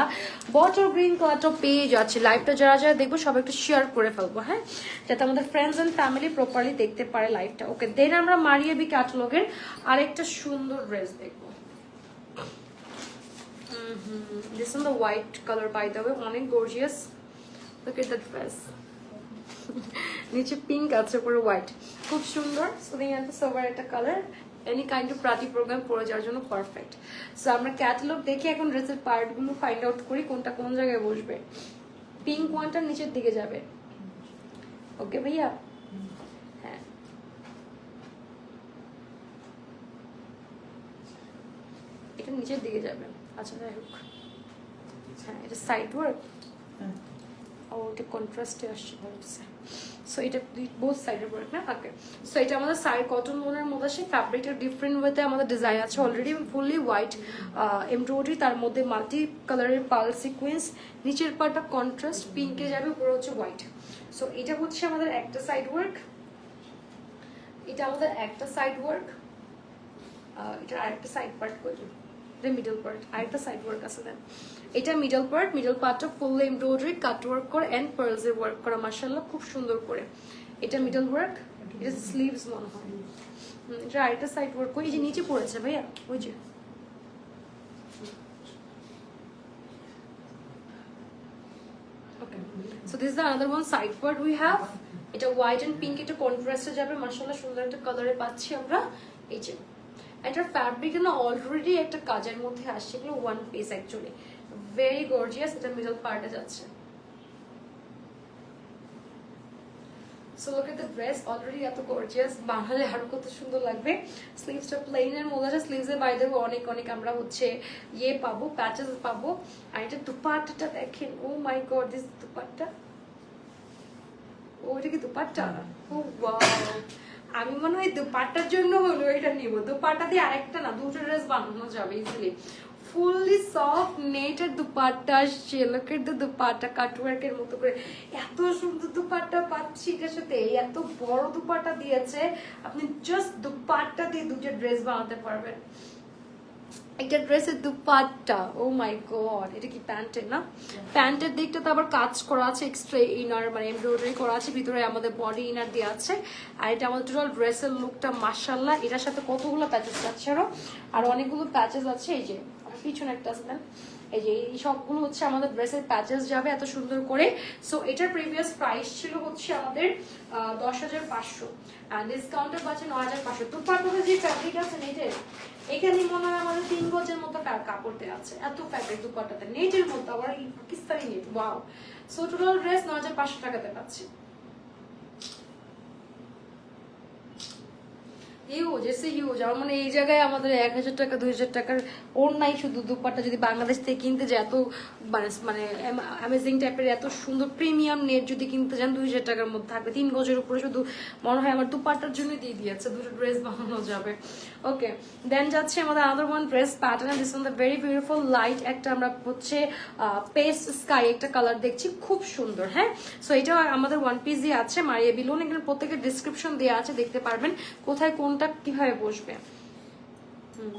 বটল গ্রিন কালারটা পেয়ে যাচ্ছি। লাইভটা যারা যারা দেখবো সবাই একটু শেয়ার করে ফেলবো, হ্যাঁ, যাতে আমাদের ফ্রেন্ডস এন্ড ফ্যামিলি প্রপারলি দেখতে পারে লাইভটা। ওকে, দেন আমরা মারিয়া বি ক্যাটালগের আরেকটা সুন্দর ড্রেস দেখবো। This is the white colour by the way, অনেক gorgeous. Look at the dress, নিচে পিঙ্ক আছে, পুরো হোয়াইট, খুব সুন্দর। সুদিং এন্ড সোভার একটা colour, any kind of party programme পরে যাওয়ার জন্য পারফেক্ট। সো আমরা ক্যাটালগ দেখে এখন ড্রেসের পার্টগুলো ফাইন্ড আউট করি কোনটা কোন জায়গায় বসবে। পিঙ্ক ওয়ানটা নিচের দিকে যাবে। ওকে ভাইয়া, হ্যাঁ এটা নিচের দিকে যাবে। আচ্ছা যাই হোক, হ্যাঁ এটা সাইড ওয়ার্ক, ও এটা কন্ট্রাস্টে আসছে বলছে। সো এটা বোথ সাইডের ওয়ার্ক না? ওকে, সো এটা আমাদের সাইড কটন লোনের মধ্যে আসে। ফ্যাব্রিকটা ডিফারেন্ট ওয়েতে আমাদের ডিজাইন আছে অলরেডি, ফুললি হোয়াইট এমব্রয়ডারি, তার মধ্যে মাল্টি কালারের পার্ল সিকোয়েন্স, নিচের পার্টটা কন্ট্রাস্ট পিঙ্কে যাবে, উপরে হচ্ছে হোয়াইট। সো এটা হচ্ছে আমাদের একটা সাইড ওয়ার্ক, এটা আমাদের একটা সাইড ওয়ার্ক, এটা আরেকটা সাইড পার্ট করবে, এটা মিডল পার্ট, আরেকটা সাইড ওয়ার্ক আছে। দেন এটা মিডল পার্ট, মিডল পার্টটা ফুল এমব্রয়ডারি কাট ওয়ার্ক করে এন্ড পার্লস এর ওয়ার্ক করা, মাশাআল্লাহ খুব সুন্দর করে। এটা মিডল ওয়ার্ক, এটা স্লিভস মনে হয়। এটা আরেকটা সাইড ওয়ার্ক, ওই যে নিচে পড়েছে ভাইয়া, ওই যে okay, so this is the another one side part we have. এটা হোয়াইট এন্ড পিঙ্ক, এটা কন্ট্রাস্টে যাবে, মাশাআল্লাহ সুন্দর একটা কালারে পাচ্ছি আমরা। এই যে এটার ফ্যাব্রিক না অলরেডি একটা কাজের মধ্যে আসছে, এগুলো one piece actually, very gorgeous. এটা মিডল পার্টে যাচ্ছে। So look at the dress, already এত গর্জিয়াস, বানালে আরো কত সুন্দর লাগবে। স্লিভসটা প্লেনের মধ্যে আছে, স্লিভসের বাইরে অনেক অনেক আমরা হচ্ছে ইয়ে পাবো, প্যাচেস পাবো। আর এটা দুপাট্টাটা দেখেন, ও মাই গড, দিস দুপাট্টা, ও এটা কি দুপাট্টা? ও ওয়াও, আমি মনে হয় দুপাট্টার জন্য হলো এটা নিব। দুপাট্টা দিয়ে আরেকটা না, দুটো ড্রেস বানানো যাবে ইজিলি। ফুললি সফট নেটের দুপাট্টা, শেলকের দুপাট্টা, কাটওয়ার্কের মতো করে এত সুন্দর দুপাট্টা পাচ্ছি। এটার সাথে এত বড় দুপাট্টা দিয়েছে, আপনি জাস্ট দুপাট্টা দিয়ে দুটো ড্রেস বানাতে পারবেন। একটা ড্রেসের দুপাট্টা, ও মাই গড, এটা কি প্যান্টের না? প্যান্টের দিকটা তো আবার কাজ করা আছে, এক্সট্রা ইনার মানে এমব্রয়ডারি করা আছে, ভিতরে আমাদের বডি ইনার দিয়ে আছে। আর এটা আমাদের টোটাল ড্রেসের লুকটা মাশাআল্লাহ। এটার সাথে কতগুলো প্যাচেস আছে, আর অনেকগুলো প্যাচেস আছে। এই যে পিছনে একটা আছে, দেন এই যে এই সবগুলো হচ্ছে আমাদের ড্রেসের প্যাচেস যাবে এত সুন্দর করে। সো এটার প্রিভিয়াস প্রাইস ছিল হচ্ছে আমাদের 10,500, আর ডিসকাউন্টের পাচ্ছে 9,500। দুপাট্টাতে যে ফ্যাব্রিক আছে নেটের, এখানে মনে হয় আমাদের 3 গজের মতো কাপড় দেওয়া আছে, এত ফ্যাব্রিক দুপাট্টাতে, নেটের মতো, আবার এই Pakistani net. Wow, so total dress 9,500 টাকাতে পাচ্ছি। হিউজ, এসে হিউজ। আমার মানে এই জায়গায় আমাদের 1,000 টাকা 2,000 টাকার ওর নাই, শুধু দুপাট্টা যদি বাংলাদেশ থেকে কিনতে যায়, এত মানে অ্যামেজিং টাইপের এত সুন্দর প্রিমিয়াম নেট যদি কিনতে যান 2,000 টাকার মধ্যে থাকবে। 3 গজের উপরে শুধু মনে হয় আমার দুপাট্টার জন্য দিয়ে দিয়েছে, দুটো ড্রেস বানানো যাবে। ওকে, দেন যাচ্ছে আমাদের other one dress pattern, this one the very beautiful light একটা আমরা হচ্ছে পেস্ট স্কাই একটা কালার দেখছি, খুব সুন্দর। হ্যাঁ, সো এটা আমাদের ওয়ান পিস দিয়ে আছে, মারিয়া বিলুন, এখানে প্রত্যেকের ডিসক্রিপশন দেওয়া আছে, দেখতে পারবেন কোথায় কোনটা কিভাবে বসবে।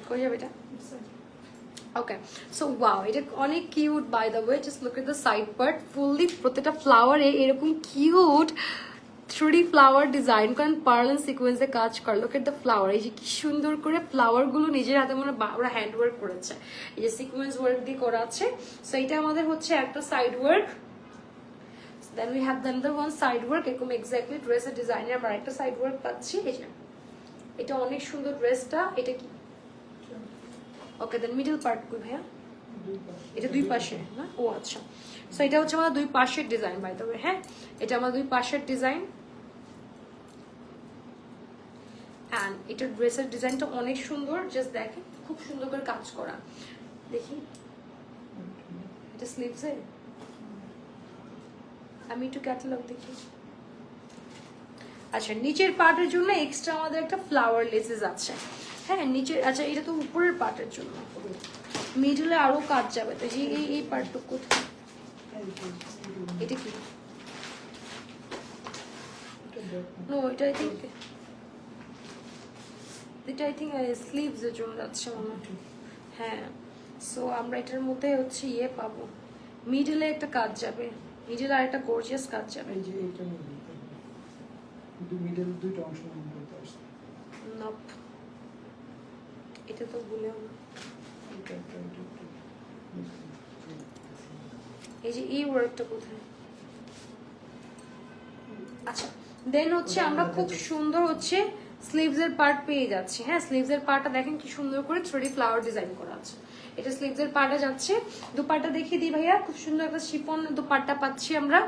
কই যাবে এটা? ওকে, সো ওয়াও, এটা অনেক cute by the way. Just look at the side part, fully প্রত্যেকটা ফ্লাওয়ারে এরকম কিউট 3D ফ্লাওয়ার ডিজাইন করেন, পার্ল এন্ড সিকোয়েন্সে কাজ করে। লুক এট দ্য ফ্লাওয়ার, এই যে কি সুন্দর করে ফ্লাওয়ার গুলো নিজের হাতে মনে ওরা হ্যান্ড ওয়ার্ক করেছে, এই যে সিকোয়েন্স ওয়ার্ক দিয়ে করা আছে। সো এটা আমাদের হচ্ছে একটা side work, then we have the one side work, এরকম এক্স্যাক্টলি ড্রেসের ডিজাইনে আমরা একটা সাইড ওয়ার্ক পাচ্ছি। এই যে এটা অনেক সুন্দর ড্রেসটা, এটা কি ওকে। দেন মিডল পার্ট কই ভাইয়া? এটা দুই পাশে না? ও আচ্ছা, সো এটা হচ্ছে আমাদের দুই পাশের ডিজাইন বাই দ্য ওয়ে। হ্যাঁ, এটা আমাদের দুই পাশের ডিজাইন, অ্যান্ড এটা ড্রেসের ডিজাইনটা অনেক সুন্দর, জাস্ট দেখেন খুব সুন্দর করে কাজ করা। দেখি এটা স্লিভসে, আমি একটু ক্যাটালগ দেখি। আচ্ছা, নিচের পার্টের জন্য এক্সট্রা আমাদের একটা ফ্লাওয়ার লেসেস আছে। হ্যাঁ নিচের, আচ্ছা এটা তো উপরের পার্টের জন্য, মিডলে আরো কাজ যাবে। তো এই পার্টটুকু কোথায়? এটা কি? নো, এটা আই থিঙ্ক স্লিভস এর জন্য যাচ্ছে মনে হয়। হ্যাঁ, সো আমরা এটার মধ্যে হচ্ছে ইয়ে পাবো, মিডলে একটা কাজ যাবে, মিডলে আর একটা গর্জিয়াস কাজ যাবে। এই যে এটা মিডল দুইটা অংশ নিয়ে করতে আসছে। নপ, এটা তো ভুলেও না। এই যে এই ওয়ার্কটা কোথায়? আচ্ছা, দেন হচ্ছে আমরা খুব সুন্দর হচ্ছে স্লিভস এর পার্ট পেয়ে যাচ্ছি। হ্যাঁ, স্লিভস এর পার্টটা দেখেন কি সুন্দর করে 3D ফ্লাওয়ার ডিজাইন করা আছে, এটা স্লিভসের পার্টটা যাচ্ছে। দুপাট্টা দেখিয়ে দিই ভাইয়া, খুব সুন্দর একটা শিফন দুপাট্টা পাচ্ছি আমরা,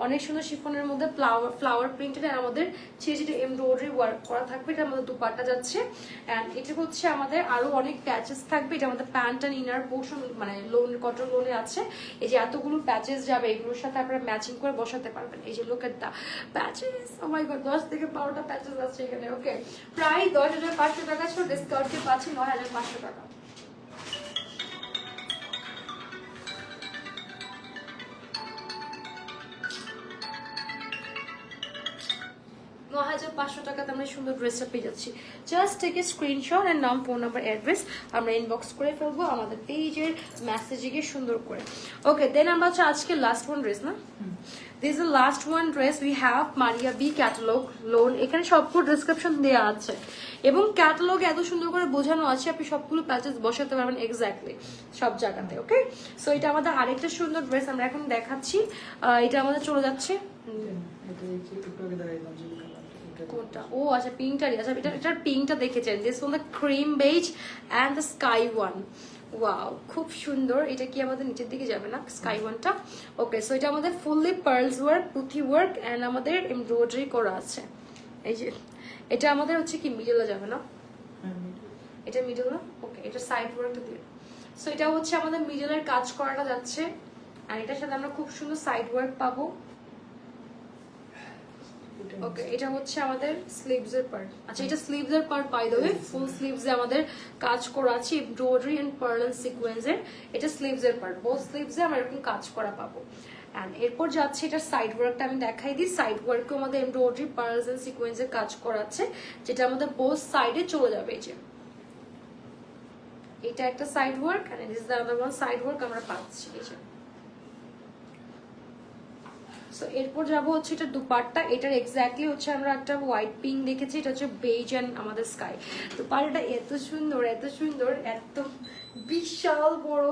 অনেক সুন্দর শিফনের মধ্যে ফ্লাওয়ার প্রিন্টেড আর আমাদের ছিটে ছিটে এমব্রয়ডারি ওয়ার্ক করা থাকবে। এটা আমাদের দুপাট্টা যাচ্ছে অ্যান্ড এটা হচ্ছে আমাদের আরো অনেক প্যাচেস থাকবে। এটা আমাদের প্যান্ট অ্যান্ড ইনার পোর্শন মানে লোন কটন লোনে আছে। এই যে এতগুলো প্যাচেস যাবে, এগুলোর সাথে আপনারা ম্যাচিং করে বসাতে পারবেন। এই যে লোক এট দা প্যাচেস, ও মাই গড, 10 থেকে 12টা প্যাচেস আছে এখানে। ওকে, প্রায় 10,500 টাকা ছিল, ডিসকাউন্টে পাচ্ছি 9,500 টাকা। টাকাতে আমরা সুন্দর ড্রেসটা পেয়ে যাচ্ছি। Just take a screenshot and নাম, ফোন নাম্বার, অ্যাড্রেস আমরা ইনবক্স করে ফেলবো আমাদের পেজের মেসেজে গিয়ে সুন্দর করে। ওকে, দেন আমরা হচ্ছে আজকে লাস্ট ওয়ান ড্রেস না, this is the last one dress we have Maria B catalogue lawn. এখানে সবগুলো ডিসক্রিপশন দেওয়া আছে এবং ক্যাটালগ এত সুন্দর করে বোঝানো আছে, আপনি সবগুলো প্যাচেস বসাতে পারবেন এক্স্যাক্টলি সব জায়গাতে। ওকে, সো এটা আমাদের আরেকটা সুন্দর ড্রেস আমরা এখন দেখাচ্ছি। এটা আমাদের চলে যাচ্ছে কোনটা, ও আচ্ছা পিঙ্কটারই, আচ্ছা এটার পিঙ্কটা দেখেছেন, this one the cream beige and the sky one. Wow, খুব সুন্দর। এটা কি আমাদের নিচের দিকে যাবে না স্কাই ওয়ানটা? ওকে, সো এটা আমাদের ফুললি পার্লস ওয়ার্ক, পুঁথি ওয়ার্ক অ্যান্ড আমাদের এমব্রয়ডারি করা আছে। এই যে এটা আমাদের হচ্ছে কি মিডলে যাবে না, এটা মিডল না? ওকে, এটা সাইড ওয়ার্কটা দিয়ে, সো এটা হচ্ছে আমাদের মিডলের কাজ করাটা যাচ্ছে আর এটার সাথে আমরা খুব সুন্দর সাইড ওয়ার্ক পাবো। ওকে, এটা হচ্ছে আমাদের স্লিভসের পার্ট। আচ্ছা, এটা স্লিভসের পার্ট বাই দ্য ওয়ে, ফুল স্লিভসে আমাদের কাজ করা আছে এমব্রয়ডারি এন্ড পার্ল এন্ড সিকোয়েন্সের। এটা স্লিভসের পার্ট, বোথ স্লিভসে আমরা এরকম কাজ করা পাবো। এন্ড এরপর যাচ্ছে এটা সাইড ওয়ার্কটা আমি দেখাই দিই। সাইড ওয়ার্কেও আমাদের এমব্রয়ডারি পার্লস এন্ড সিকোয়েন্সের কাজ করা আছে, যেটা আমাদের বোথ সাইডে চলে যাবে। এই যে এটা একটা side work and this is the other one side work আমরা পাচ্ছি। এই যে সো এরপর যাবো হচ্ছে এটা দুপাট্টা। এটার এক্স্যাক্টলি হচ্ছে আমরা একটা হোয়াইট পিঙ্ক দেখেছি, এটা হচ্ছে বেজ এন্ড আমাদের স্কাই। দুপাট্টাটা এত সুন্দর, এত সুন্দর, এত বিশাল বড়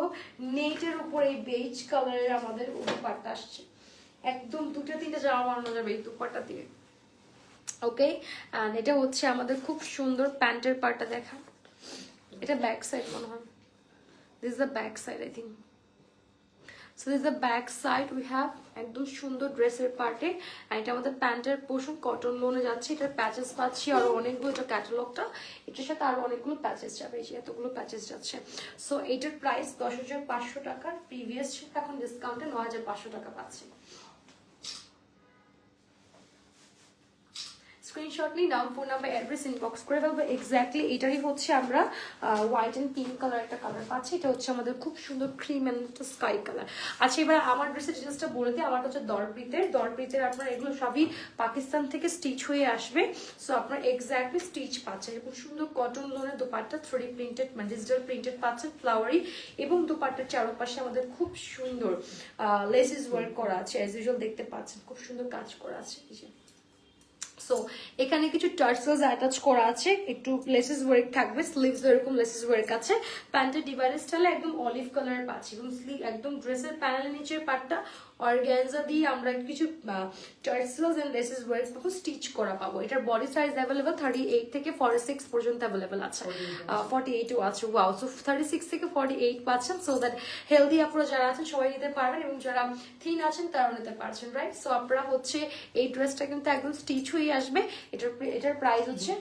নেটের উপর এই বেজ কালারের আমাদের দুপাট্টা আসছে। একদম 2-3টা জামা বানানো যাবে এই দুপাট্টা দিয়ে। ওকে, এন্ড এটা হচ্ছে আমাদের খুব সুন্দর প্যান্টের পার্টটা দেখা। এটা ব্যাক সাইড মনে হয়, this is the back side I think. So this the back side we have, একদম সুন্দর ড্রেসের পার্টে। আর এটা আমাদের প্যান্টের পোর্শন কটন লোনে যাচ্ছে। এটার প্যাচেস পাচ্ছি আরো অনেকগুলো, এটা ক্যাটালগটা, এটার সাথে আরো অনেকগুলো প্যাচেস যাবে। এই যে এতগুলো প্যাচেস যাচ্ছে। সো এটার প্রাইস 10,500 টাকা, প্রিভিয়াস এখন ডিসকাউন্টে 9,500 টাকা পাচ্ছি। স্ক্রিনশট নিয়ে নাম, ফোন নাম্বার, অ্যাড্রেস ইনবক্স করে ফেলবো। এক্স্যাক্টলি এটারই হচ্ছে আমরা হোয়াইট এন্ড পিঙ্ক কালার একটা কালার পাচ্ছি। এটা হচ্ছে আমাদের খুব সুন্দর ক্রিম এন্ড স্কাই কালার। আচ্ছা, এবার আমার ড্রেসের ডিটেলসটা বলে দিই। আমার হচ্ছে দরপ্রিতের আপনার এগুলো সবই পাকিস্তান থেকে স্টিচ হয়ে আসবে। সো আপনার এক্স্যাক্টলি স্টিচ পাচ্ছেন, এবং সুন্দর কটন লোনের দুপাট্টা 3D প্রিন্টেড মানে ডিজিটাল প্রিন্টেড পাচ্ছেন, ফ্লাওয়ারি, এবং দুপাট্টার চারপাশে আমাদের খুব সুন্দর লেসেস ওয়ার্ক করা আছে। অ্যাজ ইউজুয়াল দেখতে পাচ্ছেন খুব সুন্দর কাজ করা আছে। এই যে সো এখানে কিছু টার্সেলস অ্যাটাচ করা আছে, একটু লেসেস ওয়ার্ক থাকবে, স্লিভস এরকম লেসেস ওয়ার্ক আছে। প্যান্টের ডিভাইডার স্টাইলে একদম অলিভ কালার পাচ্ছি, এবং স্লিভ একদম ড্রেসের প্যানেলের নিচের পার্টটা অর্গানজা দিয়ে আমরা কিছু টার্সেলস এন্ড লেসেস ওয়ার্ক পাবো, স্টিচ করা পাবো। এটার বডি সাইজ অ্যাভেলেবল 38 থেকে 46 পর্যন্ত অ্যাভেলেবল আছে, 48ও আছে। ওয়াও, সো 36 থেকে 48 পাচ্ছেন। সো দ্যাট হেলদি আপনারা যারা আছেন সবাই নিতে পারবেন, এবং যারা থিন আছেন তারাও নিতে পারছেন, রাইট? সো আপনারা হচ্ছে এই ড্রেসটা কিন্তু একদম স্টিচ হয়ে আসবে। এটার প্রাইস হচ্ছে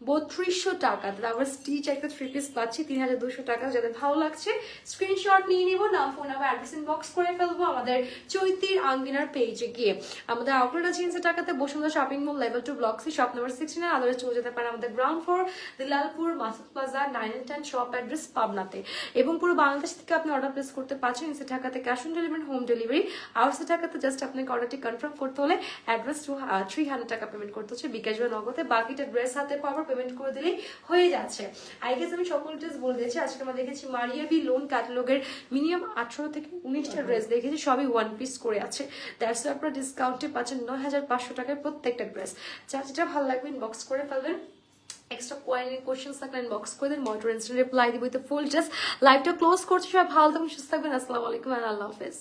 3200 টাকা। আবার স্টিচ একটা 3 পিস পাচ্ছি 3200 টাকা। যাদের ভালো লাগছে স্ক্রিনশট নিয়ে নিব, নাম, ফোন নাম্বার, অ্যাড্রেস ইনবক্স করে ফেলবো আমাদের চৈতির আঙ্গিনার পেজে গিয়ে। আমাদের আউটলেট আছে টাকাতে Bashundhara shopping mall level 2 block C shop number 16। আদারে চলে যেতে পারে আমাদের ground floor Dilalpur Masud plaza 9 and 10 shop address পাবনাতে। এবং পুরো বাংলাদেশ থেকে আপনি অর্ডার প্লেস করতে পারছেন। ইনসে টাকাতে cash on delivery, home delivery. Outside টাকাতে জাস্ট আপনাকে অর্ডারটি কনফার্ম করতে হলে অ্যাডভান্স 300 টাকা পেমেন্ট করতে হচ্ছে বিকাশ বা নগদে। বাকিটা ড্রেস হাতে পাওয়ার পেমেন্ট করে দিলেই হয়ে যাচ্ছে। আই গেস আমি সকল ড্রেস বলে দিয়েছি। আজকে আমরা দেখেছি মারিয়া বি লোন ক্যাটালগের মিনিমাম 18 থেকে 19টা ড্রেস দেখেছি, সবই 1 পিস করে আছে। দ্যাটস আপনারা ডিসকাউন্টে পাচ্ছেন 9,500 টাকায় প্রত্যেকটা ড্রেস। যার যেটা ভালো লাগবে ইনবক্স করে ফেলবেন। এক্সট্রা কোয়েশ্চেন থাকলে ইনবক্স করে দেন, মডারেট রিপ্লাই দিব উইথ ফুল ড্রেস। লাইভটা ক্লোজ করছি, সবাই ভালো থাকবেন, সুস্থ থাকবেন। আসসালামু আলাইকুম, আল্লাহ হাফেজ।